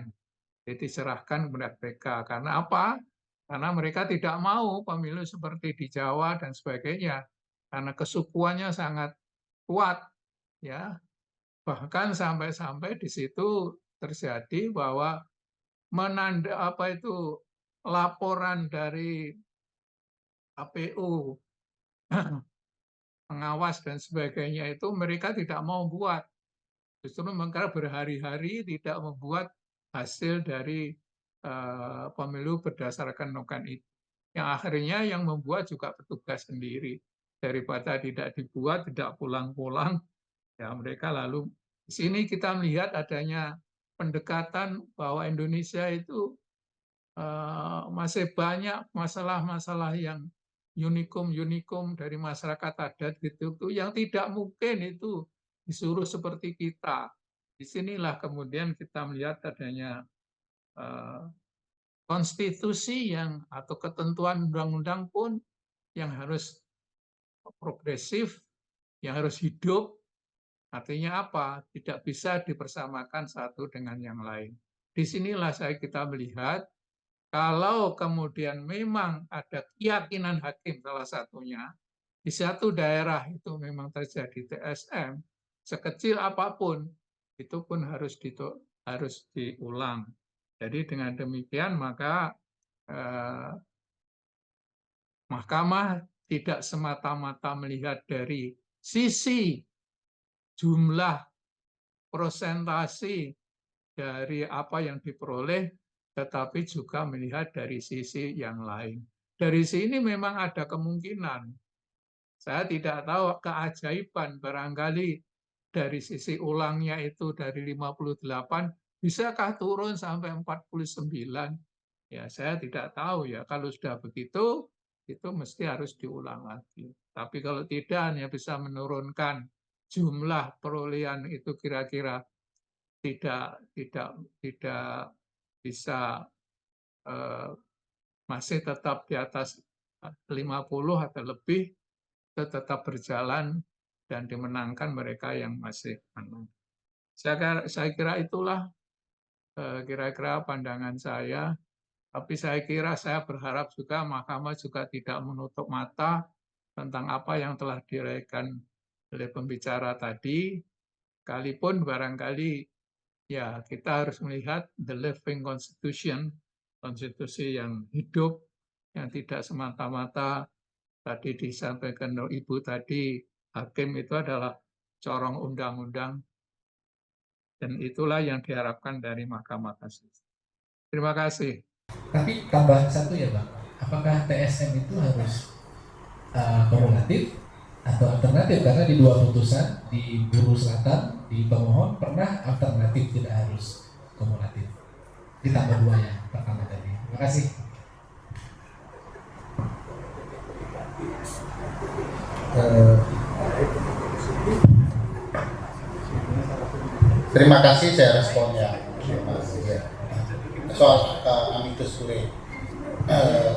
Jadi serahkan kepada mereka. Karena apa? Karena mereka tidak mau pemilu seperti di Jawa dan sebagainya. Karena kesukuannya sangat kuat, ya. Bahkan sampai-sampai di situ terjadi bahwa laporan dari KPU pengawas dan sebagainya itu mereka tidak mau buat. Justru mereka berhari-hari tidak membuat hasil dari pemilu berdasarkan noken itu. Yang akhirnya yang membuat juga petugas sendiri. Daripada tidak dibuat, tidak pulang-pulang, ya mereka lalu di sini kita melihat adanya pendekatan bahwa Indonesia itu masih banyak masalah-masalah yang unikum dari masyarakat adat gitu yang tidak mungkin itu disuruh seperti kita. Disinilah kemudian kita melihat adanya konstitusi atau ketentuan undang-undang pun yang harus progresif, yang harus hidup. Artinya apa? Tidak bisa dipersamakan satu dengan yang lain. Disinilah kita melihat kalau kemudian memang ada keyakinan hakim salah satunya, di satu daerah itu memang terjadi TSM, sekecil apapun, itu pun harus diulang. Jadi dengan demikian maka mahkamah tidak semata-mata melihat dari sisi jumlah prosentasi dari apa yang diperoleh, tetapi juga melihat dari sisi yang lain. Dari sini memang ada kemungkinan. Saya tidak tahu keajaiban, barangkali dari sisi ulangnya itu dari 58, bisakah turun sampai 49? Ya, saya tidak tahu ya. Kalau sudah begitu, itu mesti harus diulang lagi. Tapi kalau tidak, hanya bisa menurunkan jumlah perolehan itu kira-kira tidak bisa masih tetap di atas 50 atau lebih, tetap berjalan dan dimenangkan mereka yang masih menang. Saya kira itulah kira-kira pandangan saya. Tapi saya berharap juga mahkamah juga tidak menutup mata tentang apa yang telah diraikan oleh pembicara tadi. Sekalipun barangkali ya kita harus melihat the living constitution, konstitusi yang hidup, yang tidak semata-mata tadi disampaikan Ibu tadi, hakim itu adalah corong undang-undang. Dan itulah yang diharapkan dari Mahkamah Konstitusi. Terima kasih. Tapi tambahan satu ya Bang, apakah TSM itu harus kumulatif atau alternatif? Karena di dua putusan, di Buru Selatan, di pemohon pernah alternatif, tidak harus kumulatif. Ditambah 2 yang pertama tadi. Terima kasih. Terima kasih, saya respon ya. Soal amicus curiae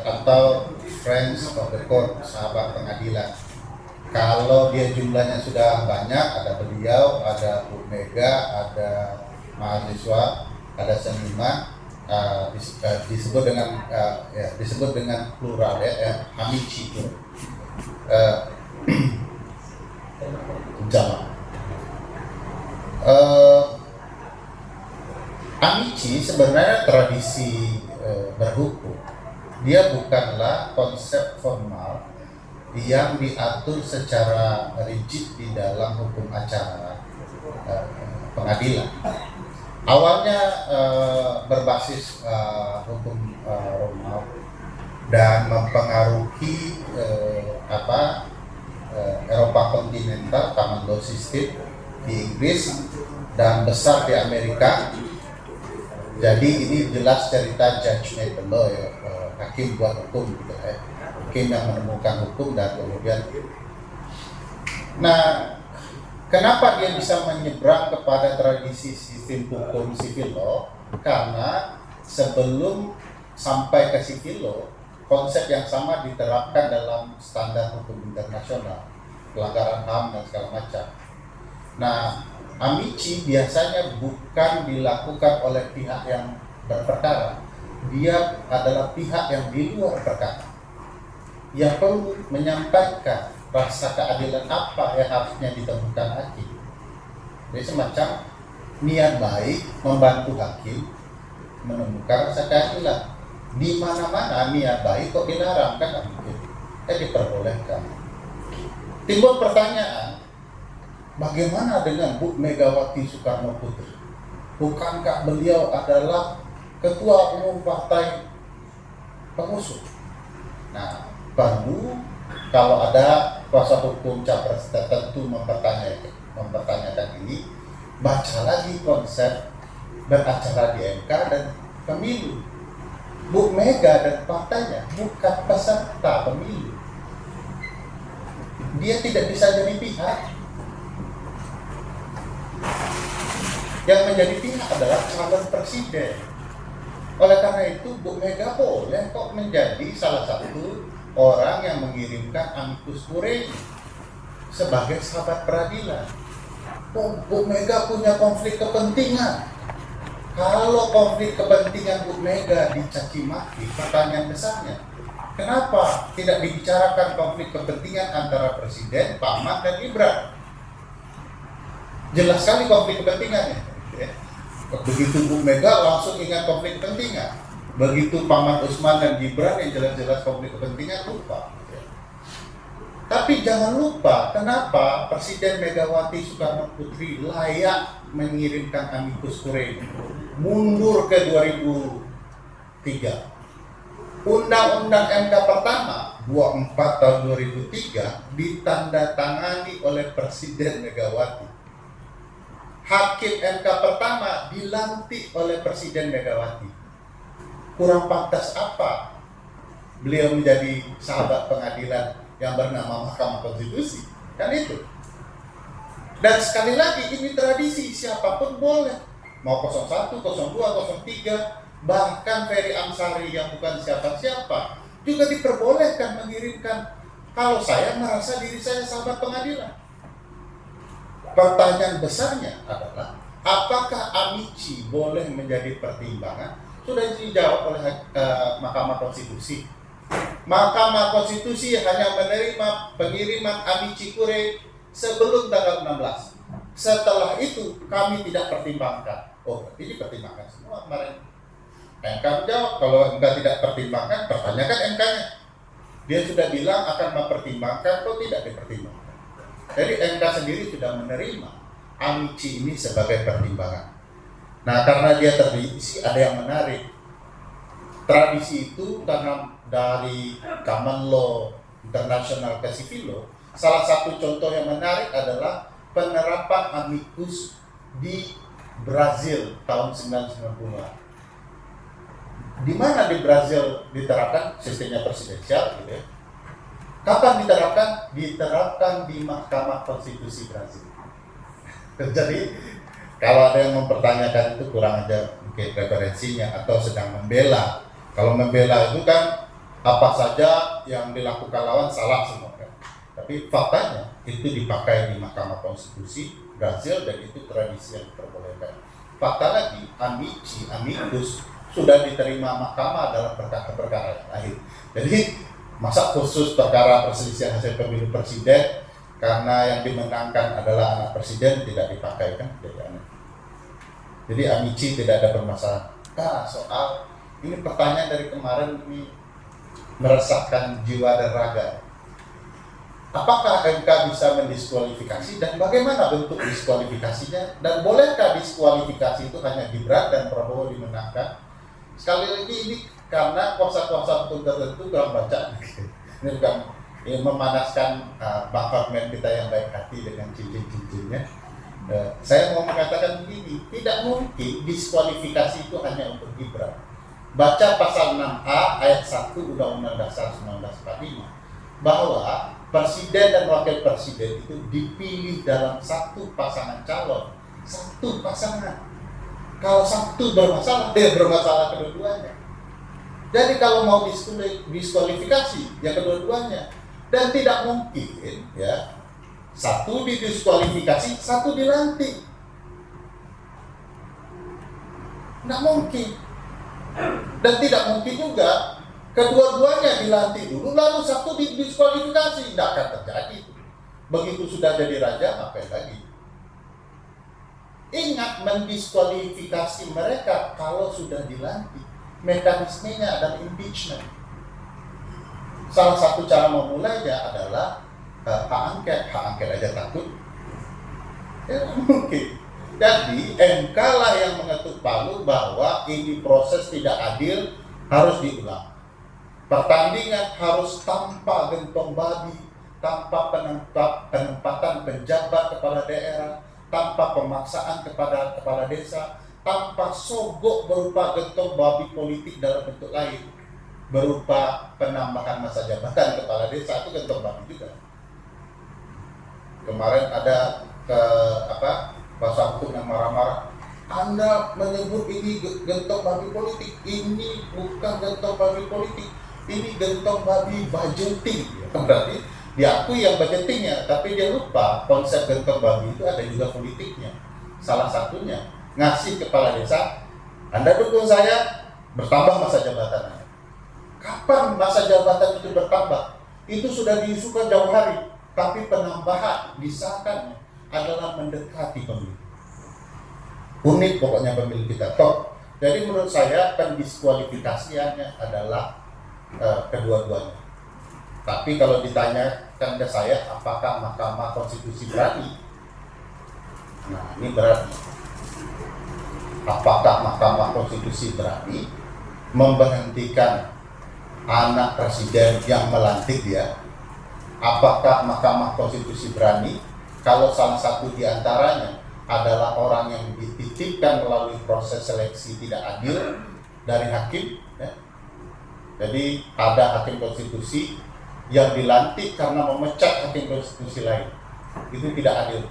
atau friends of the court, sahabat pengadilan. Kalau dia jumlahnya sudah banyak, ada beliau, ada Bu Mega, ada mahasiswa, ada seniman, disebut dengan plural ya, amici itu. Jamak. Amici sebenarnya tradisi berhukum. Dia bukanlah konsep formal yang diatur secara rigid di dalam hukum acara pengadilan. Awalnya berbasis hukum Roma dan mempengaruhi Eropa kontinental, common law system di Inggris dan besar di Amerika. Jadi ini jelas cerita judge made the law ya, hakim buat hukum gitu ya. Hakim yang menemukan hukum dan kemudian. Nah, kenapa dia bisa menyeberang kepada tradisi sistem hukum civil law? Karena sebelum sampai ke civil law, konsep yang sama diterapkan dalam standar hukum internasional, pelanggaran HAM dan segala macam. Nah, amici biasanya bukan dilakukan oleh pihak yang berperkara. Dia adalah pihak yang di luar perkara, yang perlu menyampaikan rasa keadilan apa yang harusnya ditemukan hakim. Jadi semacam niat baik membantu hakim menemukan rasa keadilan. Di mana-mana niat baik kok dilarang, kan mungkin. Diperbolehkan. Timbul pertanyaan, bagaimana dengan Bu Megawati Soekarno Putri? Bukankah beliau adalah ketua umum partai pengusung? Nah, perlu kalau ada kuasa hukum capres tertentu mempertanyakan ini, baca lagi konsep beracara di MK dan pemilu. Bu Mega dan partainya bukan peserta pemilu. Dia tidak bisa jadi pihak. Yang menjadi pihak adalah calon presiden. Oleh karena itu, Bu Mega boleh kok menjadi salah satu orang yang mengirimkan amicus curiae sebagai sahabat peradilan. Bu Mega punya konflik kepentingan. Kalau konflik kepentingan Bu Mega dicaci maki, pertanyaan besarnya, kenapa tidak dibicarakan konflik kepentingan antara Presiden, Pak Ahmad, dan Gibran? Jelas sekali konflik kepentingannya. Begitu Bu Mega langsung ingat konflik kepentingan. Begitu Pak Ahmad Usman dan Gibran yang jelas-jelas konflik kepentingan, lupa. Tapi jangan lupa kenapa Presiden Megawati Soekarno Putri layak mengirimkan amicus curiae mundur ke 2003. Undang-Undang MK pertama 24 tahun 2003 ditandatangani oleh Presiden Megawati. Hakim MK pertama dilantik oleh Presiden Megawati. Kurang pantas apa beliau menjadi sahabat pengadilan yang bernama Mahkamah Konstitusi? Kan itu. Dan sekali lagi ini tradisi, siapapun boleh, mau 01, 02, 03, bahkan Ferry Amsari yang bukan siapa-siapa juga diperbolehkan mengirimkan. Kalau saya merasa diri saya sahabat pengadilan, pertanyaan besarnya adalah apakah amici boleh menjadi pertimbangan? Sudah dijawab oleh Mahkamah Konstitusi. Mahkamah Konstitusi hanya menerima pengiriman amicus curiae sebelum tanggal 16. Setelah itu kami tidak pertimbangkan. Oh, ini pertimbangkan semua kemarin. MK menjawab, kalau MK tidak pertimbangkan, pertanyakan MK-nya. Dia sudah bilang akan mempertimbangkan, kok tidak dipertimbangkan. Jadi MK sendiri sudah menerima amici ini sebagai pertimbangan. Nah, karena dia tradisi, ada yang menarik. Tradisi itu karena dari common law internasional ke civil law, salah satu contoh yang menarik adalah penerapan amicus di Brazil tahun 1990-an. Di mana di Brazil diterapkan sistemnya presidensial, gitu ya. Kapan diterapkan? Diterapkan di Mahkamah Konstitusi Brazil. Jadi kalau ada yang mempertanyakan itu kurang aja mungkin referensinya atau sedang membela. Kalau membela itu kan apa saja yang dilakukan lawan salah semua kan. Tapi faktanya itu dipakai di Mahkamah Konstitusi Brazil dan itu tradisi yang diperbolehkan. Fakta lagi, amicus sudah diterima mahkamah dalam perkara-perkara yang lain. Jadi masa khusus perkara perselisihan hasil pemilu presiden karena yang dimenangkan adalah anak presiden tidak dipakai kan? Jadi amici tidak ada permasalahan. Soal ini pertanyaan dari kemarin ini meresahkan jiwa dan raga. Apakah MK bisa mendiskualifikasi dan bagaimana bentuk diskualifikasinya dan bolehkah diskualifikasi itu hanya Gibran dan Prabowo dimenangkan? Sekali lagi ini karena kuasa-kuasa hukum tertentu kurang baca. Ini bukan memanaskan Bang Hotman kita yang baik hati dengan cincin-cincinnya. Saya mau mengatakan begini, tidak mungkin diskualifikasi itu hanya untuk Gibran. Baca pasal 6A ayat 1 Undang-Undang Dasar 1945 bahwa presiden dan wakil presiden itu dipilih dalam satu pasangan calon, satu pasangan. Kalau satu bermasalah, dia bermasalah kedua-duanya. Jadi kalau mau diskualifikasi, ya kedua-duanya. Dan tidak mungkin ya satu didiskualifikasi, satu dilantik. Tidak mungkin. Dan tidak mungkin juga kedua-duanya dilantik dulu, lalu satu didiskualifikasi. Tidak akan terjadi. Begitu sudah jadi raja, ngapain lagi? Ingat, mendiskualifikasi mereka kalau sudah dilantik. Mekanismenya adalah impeachment. Salah satu cara memulainya adalah hak angket aja takut. Ya mungkin. Jadi MK lah yang mengetuk palu bahwa ini proses tidak adil, harus diulang. Pertandingan harus tanpa gentong babi, tanpa penempatan penjabat kepala daerah, tanpa pemaksaan kepada kepala desa, tanpa sogok berupa gentong babi politik dalam bentuk lain, berupa penambahan masa jabatan kepala desa, itu gentong babi juga. Kemarin ada bahasa hukum yang marah-marah, Anda menyebut ini gentong babi politik, ini bukan gentong babi politik, ini gentong babi budgeting. Berarti diakui yang budgetingnya, tapi dia lupa konsep gentong babi itu ada juga politiknya. Salah satunya ngasih kepala desa, Anda dukung saya, bertambah masa jabatannya. Kapan masa jabatan itu bertambah? Itu sudah diisukan jauh hari, tapi penambahan disahkan adalah mendekati pemilu. Unik pokoknya pemilu kita top. Jadi menurut saya pendiskualifikasiannya adalah kedua-duanya. Tapi kalau ditanyakan ke saya, apakah Mahkamah Konstitusi berani? Nah, ini berarti apakah Mahkamah Konstitusi berani memberhentikan anak presiden yang melantik dia? Apakah Mahkamah Konstitusi berani kalau salah satu di antaranya adalah orang yang dititipkan melalui proses seleksi tidak adil dari hakim, ya? Jadi ada hakim konstitusi yang dilantik karena memecat hakim konstitusi lain. Itu tidak adil.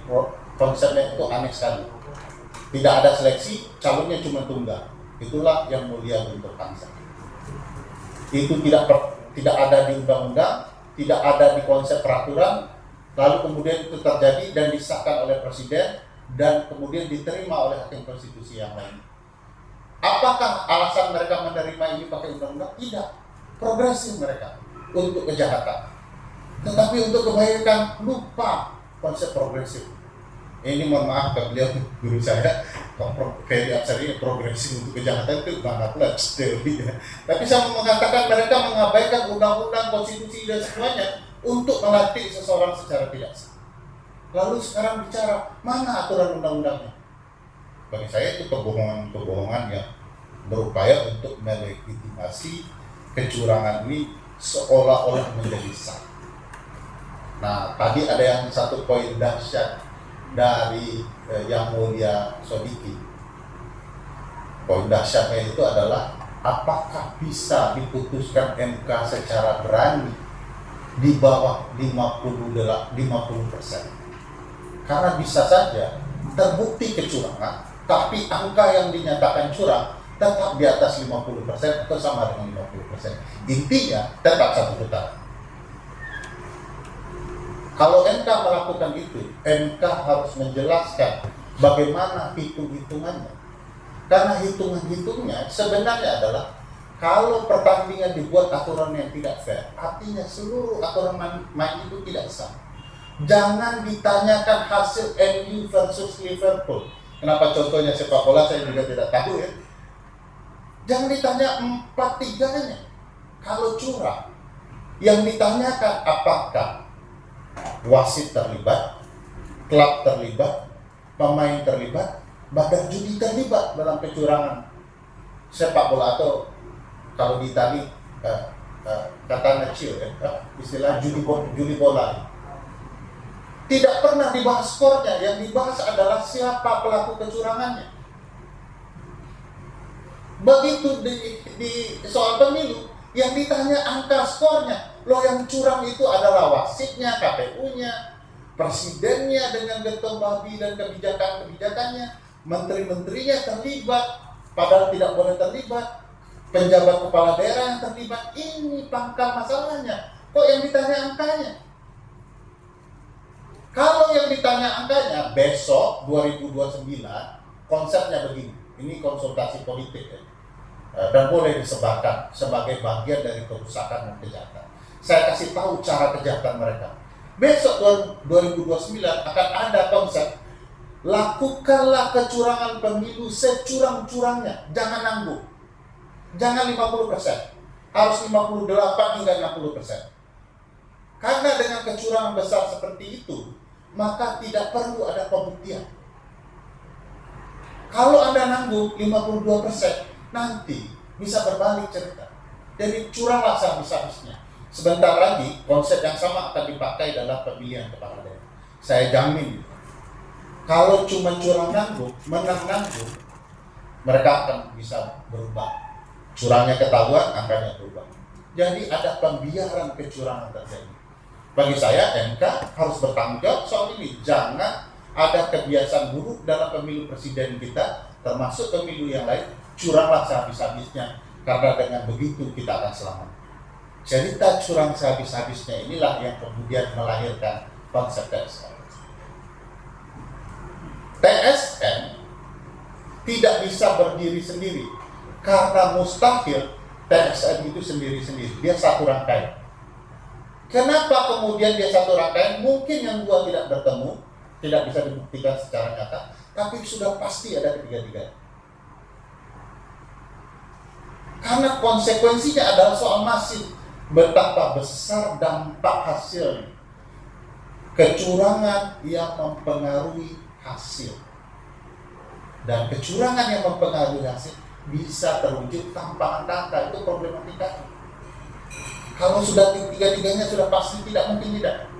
Konsepnya itu aneh sekali. Tidak ada seleksi, calonnya cuma tunggal. Itulah yang mulia untuk bangsa. Itu tidak ada di undang-undang, tidak ada di konsep peraturan, lalu kemudian itu terjadi dan disahkan oleh presiden dan kemudian diterima oleh hakim konstitusi yang lain. Apakah alasan mereka menerima ini pakai undang-undang? Tidak. Progresif mereka untuk kejahatan. Tetapi untuk kebaikan lupa konsep progresif. Ini mohon maaf ke beliau, guru saya, Ferry Absari, progresif untuk kejahatan itu banget lah teorinya. Tapi saya mau mengatakan mereka mengabaikan undang-undang, konstitusi dan semuanya untuk melantik seseorang secara tidak sah. Lalu sekarang bicara mana aturan undang-undangnya? Bagi saya itu kebohongan yang berupaya untuk melegitimasi kecurangan ini seolah-olah menjadi sah. Nah, tadi ada yang satu poin dahsyat dari Yang Mulia Sodiki. Poin dahsyatnya itu adalah apakah bisa diputuskan MK secara berani di bawah 50%. Karena bisa saja terbukti kecurangan, tapi angka yang dinyatakan curang tetap di atas 50% atau sama dengan 50%. Intinya tetap satu putaran. Kalau MK melakukan itu, MK harus menjelaskan bagaimana hitung-hitungannya. Karena hitungan-hitungnya sebenarnya adalah kalau pertandingan dibuat aturan yang tidak fair, artinya seluruh aturan main itu tidak sah. Jangan ditanyakan hasil MU versus Liverpool. Kenapa contohnya sepak bola saya juga tidak tahu ya. Jangan ditanya 4-3-nya. Kalau curang, yang ditanyakan apakah wasit terlibat, klub terlibat, pemain terlibat, badan judi terlibat dalam kecurangan sepak bola, atau kalau di Itali kata nacil ya, istilah judi bola. Tidak pernah dibahas skornya, yang dibahas adalah siapa pelaku kecurangannya. Begitu di soal pemilu, yang ditanya angka skornya. Loh, yang curang itu adalah wasitnya, KPU-nya, presidennya dengan getong babi dan kebijakannya, menteri-menterinya terlibat, padahal tidak boleh terlibat, penjabat kepala daerah yang terlibat. Ini pangkal masalahnya. Kok yang ditanya angkanya? Kalau yang ditanya angkanya, besok 2029 konsepnya begini. Ini konsultasi politik ya. Dan boleh disebarkan sebagai bagian dari kerusakan dan kejahatan. Saya kasih tahu cara kejahatan mereka. Besok 2029 akan ada konsep, lakukanlah kecurangan pemilu securang-curangnya. Jangan nanggung. Jangan 50%. Harus 58 hingga 60%. Karena dengan kecurangan besar seperti itu, maka tidak perlu ada pembuktian. Kalau Anda nanggung 52%, nanti bisa berbalik cerita. Jadi curanglah sehabis-habisnya. Sebentar lagi konsep yang sama akan dipakai dalam pemilihan kepala daerah. Saya jamin, kalau cuma curang nanggung, menang nanggung, mereka akan bisa berubah. Curangnya ketahuan, angkanya berubah. Jadi ada pembiaran kecurangan terjadi. Bagi saya, MK harus bertanggung jawab soal ini. Jangan ada kebiasaan buruk dalam pemilu presiden kita, termasuk pemilu yang lain. Curanglah sehabis-habisnya, karena dengan begitu kita akan selamat. Cerita curang sehabis-habisnya inilah yang kemudian melahirkan konsep TSN. TSN tidak bisa berdiri sendiri, karena mustahil TSN itu sendiri-sendiri. Dia satu rangkaian. Kenapa kemudian dia satu rangkaian? Mungkin yang dua tidak bertemu, tidak bisa dibuktikan secara nyata, tapi sudah pasti ada ketiga-tiga. Karena konsekuensinya adalah soal masif. Betapa besar dampak hasilnya. Kecurangan yang mempengaruhi hasil. Dan kecurangan yang mempengaruhi hasil bisa terwujud tanpa angka. Itu problematika. Kalau sudah tiga-tiganya sudah pasti tidak, mungkin tidak.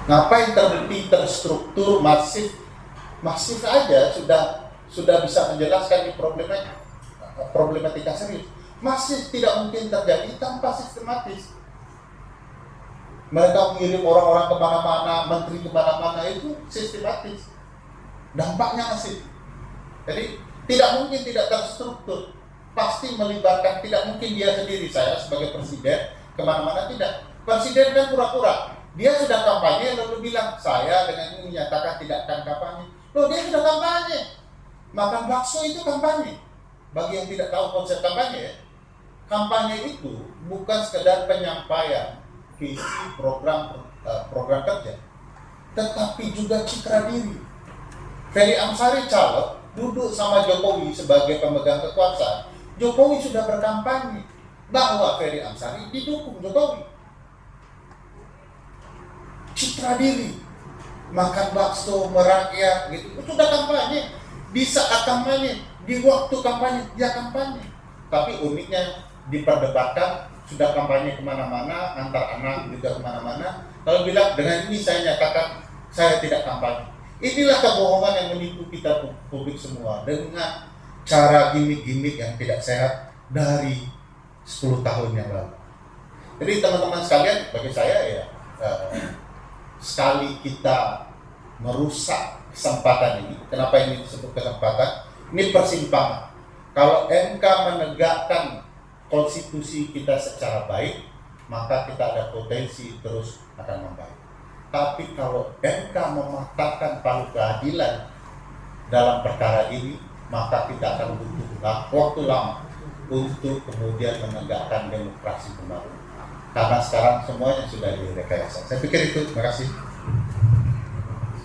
Ngapain terbukti, terstruktur, masif aja sudah bisa menjelaskan di problematika serius. Masih tidak mungkin terjadi tanpa sistematis. Mereka mengirim orang-orang kemana-mana, menteri kemana-mana, itu sistematis. Dampaknya masif. Jadi tidak mungkin tidak terstruktur. Pasti melibatkan, tidak mungkin dia sendiri, saya sebagai presiden kemana-mana, tidak. Presiden kan pura-pura. Dia sudah kampanye lalu bilang, saya dengan ini menyatakan tidak akan kampanye. Loh, dia sudah kampanye. Makan bakso itu kampanye. Bagi yang tidak tahu konsep kampanye ya, kampanye itu bukan sekedar penyampaian visi program kerja, tetapi juga citra diri. Ferry Amsari calon duduk sama Jokowi sebagai pemegang kekuasaan. Jokowi sudah berkampanye bahwa Ferry Amsari didukung Jokowi. Citra diri. makan bakso, merakyat gitu. Itu sudah kampanye. Di saat kampanye, di waktu kampanye, dia kampanye. Tapi uniknya diperdebatkan, sudah kampanye kemana-mana, antar anak juga kemana-mana. Kalau bilang dengan ini saya nyatakan saya tidak kampanye. Inilah kebohongan yang menipu kita publik semua dengan cara gimmick-gimmick yang tidak sehat dari 10 tahun yang lalu. Jadi teman-teman sekalian, bagi saya ya, sekali kita merusak kesempatan ini, kenapa ini disebut kesempatan? Ini persimpangan. Kalau MK menegakkan konstitusi kita secara baik, maka kita ada potensi terus akan membaik. Tapi kalau MK mematahkan palu keadilan dalam perkara ini, maka kita akan butuh waktu lama untuk kemudian menegakkan demokrasi kembali. Karena sekarang semuanya sudah direkayasa. Saya pikir itu. Terima kasih.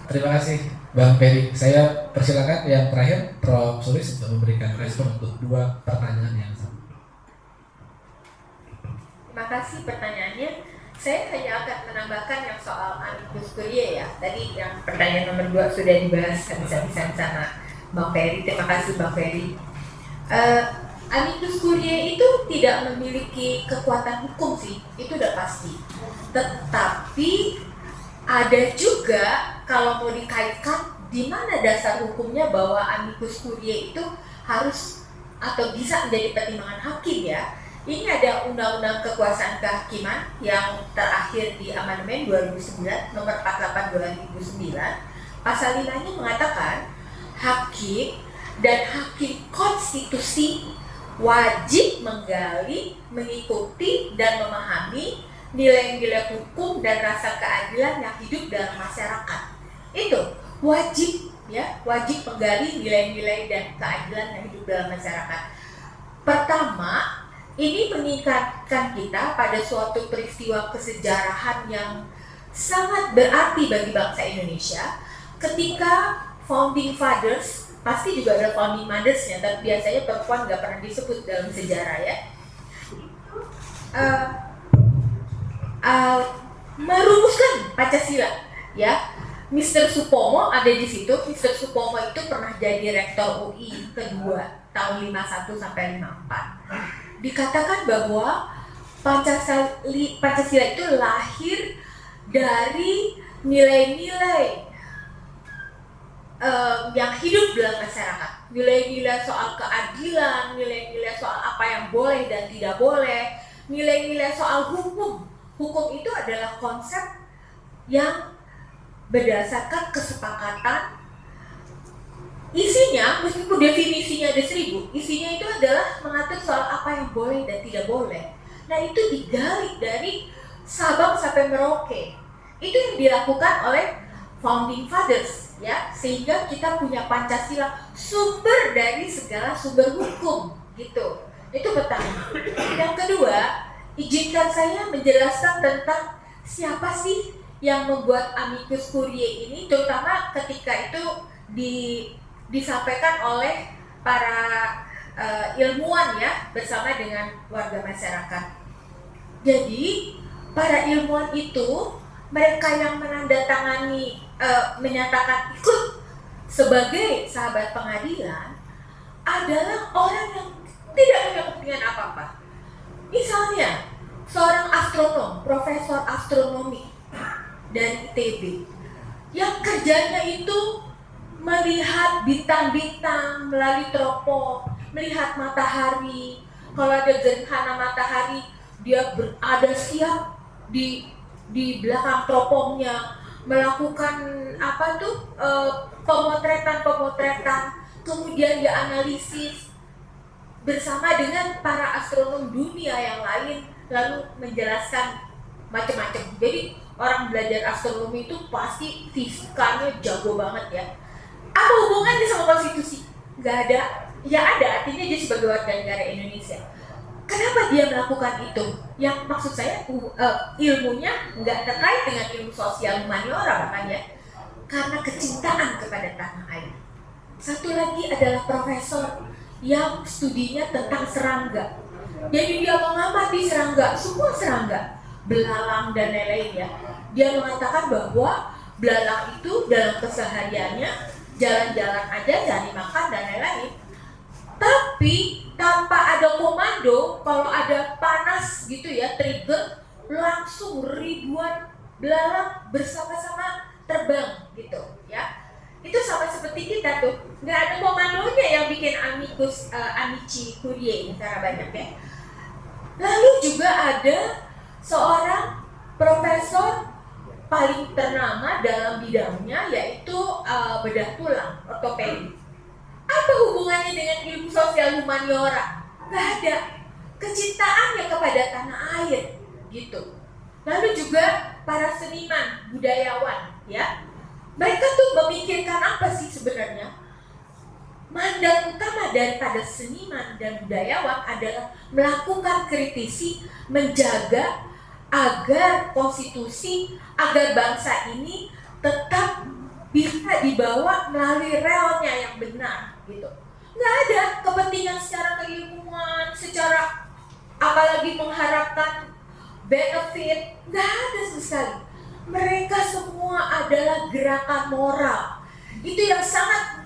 Terima kasih Bang Ferry. Saya persilakan yang terakhir Prof. Sulis untuk memberikan respon untuk 2 pertanyaan yang sama. Terima kasih pertanyaannya. Saya hanya akan menambahkan yang soal amicus curiae ya. Tadi yang pertanyaan nomor 2 sudah dibahas habis-habisan sama Bang Ferry. Terima kasih Bang Ferry. Amicus curiae itu tidak memiliki kekuatan hukum sih, itu udah pasti. Tetapi ada juga kalau mau dikaitkan di mana dasar hukumnya bahwa amicus curiae itu harus atau bisa menjadi pertimbangan hakim ya. Ini ada Undang-Undang Kekuasaan Kehakiman yang terakhir di amandemen 2009 nomor 48 2009. Pasal 5-nya mengatakan hakim dan hakim konstitusi wajib menggali, mengikuti dan memahami nilai-nilai hukum dan rasa keadilan yang hidup dalam masyarakat. Itu wajib ya, wajib menggali nilai-nilai dan keadilan yang hidup dalam masyarakat. Pertama, ini meningkatkan kita pada suatu peristiwa kesejarahan yang sangat berarti bagi bangsa Indonesia ketika founding fathers, pasti juga ada founding mothers-nya, tapi biasanya perempuan nggak pernah disebut dalam sejarah ya, merumuskan Pancasila ya. Mr. Supomo ada di situ. Mr. Supomo itu pernah jadi rektor UI kedua tahun 51 sampai 54. Dikatakan bahwa Pancasila itu lahir dari nilai-nilai yang hidup dalam masyarakat, nilai-nilai soal keadilan, nilai-nilai soal apa yang boleh dan tidak boleh, nilai-nilai soal hukum. Hukum itu adalah konsep yang berdasarkan kesepakatan. Isinya, meskipun definisinya ada 1000, isinya itu adalah mengatur soal apa yang boleh dan tidak boleh. Nah itu digali dari Sabang sampai Merauke. Itu yang dilakukan oleh founding fathers ya, sehingga kita punya Pancasila, sumber dari segala sumber hukum gitu. Itu pertama. Yang kedua, izinkan saya menjelaskan tentang siapa sih yang membuat amicus curiae ini, terutama ketika itu disampaikan oleh para ilmuwan ya bersama dengan warga masyarakat. Jadi para ilmuwan itu, mereka yang menandatangani menyatakan ikut sebagai sahabat pengadilan adalah orang yang tidak punya kepentingan apa-apa. Misalnya seorang astronom, profesor astronomi dari ITB yang kerjanya itu melihat bintang-bintang melalui teropong, melihat matahari. Kalau ada gerhana matahari, dia berada siap di belakang teropongnya, melakukan pemotretan, kemudian dia analisis bersama dengan para astronom dunia yang lain, lalu menjelaskan macam-macam. Jadi orang belajar astronomi itu pasti fisikanya jago banget ya. Apa hubungannya sama konstitusi? Nggak ada. Ya ada, artinya dia sebagai warga negara Indonesia. Kenapa dia melakukan itu? Yang maksud saya ilmunya nggak terkait dengan ilmu sosial humaniora bahkan ya. Karena kecintaan kepada tanah air. Satu lagi adalah profesor yang studinya tentang serangga. Jadi dia mengamati serangga, semua serangga, belalang dan lain-lain ya. Dia mengatakan bahwa belalang itu dalam kesehariannya jalan-jalan aja, cari makan dan lain-lain. Tapi tanpa ada komando, kalau ada panas gitu ya, trigger, langsung ribuan belalang bersama-sama terbang gitu ya. Itu sama seperti kita tuh, nggak ada komandonya yang bikin Amici Curie cara banyak ya. Lalu juga ada seorang profesor paling ternama dalam bidangnya, yaitu bedah tulang, ortopedi. Apa hubungannya dengan ilmu sosial humaniora? Nggak ada. Kecintaannya kepada tanah air gitu. Lalu juga para seniman, budayawan ya, mereka tuh memikirkan apa sih sebenarnya? Mandat utama daripada seniman dan budayawan adalah melakukan kritisi, menjaga agar konstitusi, agar bangsa ini tetap bisa dibawa melalui relnya yang benar gitu. Nggak ada kepentingan secara keilmuan, secara apalagi mengharapkan benefit, nggak ada sama sekali. Mereka semua adalah gerakan moral. Itu yang sangat.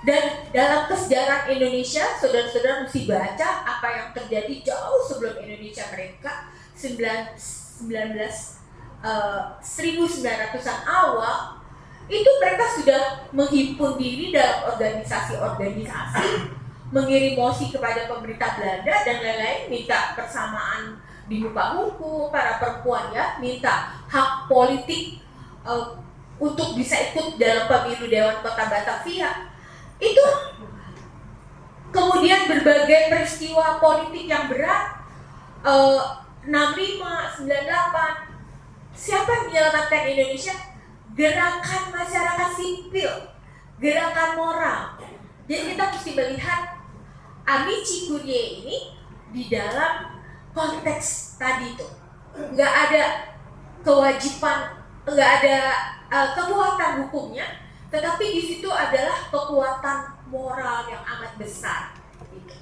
Dan dalam kesejarah Indonesia, saudara-saudara mesti baca apa yang terjadi jauh sebelum Indonesia merdeka, 1900-an awal. Itu mereka sudah menghimpun diri dalam organisasi-organisasi, mengirim mosi kepada pemerintah Belanda dan lain-lain, minta persamaan di muka hukum, para perempuan ya, minta hak politik untuk bisa ikut dalam pemilu Dewan Kota Batavia. Itu kemudian berbagai peristiwa politik yang berat, 65, 98, siapa yang menyelamatkan Indonesia? Gerakan masyarakat sipil, gerakan moral. Jadi kita mesti melihat Amici Curie ini di dalam konteks tadi itu. Nggak ada kewajiban, nggak ada kekuatan hukumnya, tetapi di situ adalah kekuatan moral yang amat besar. Gitu.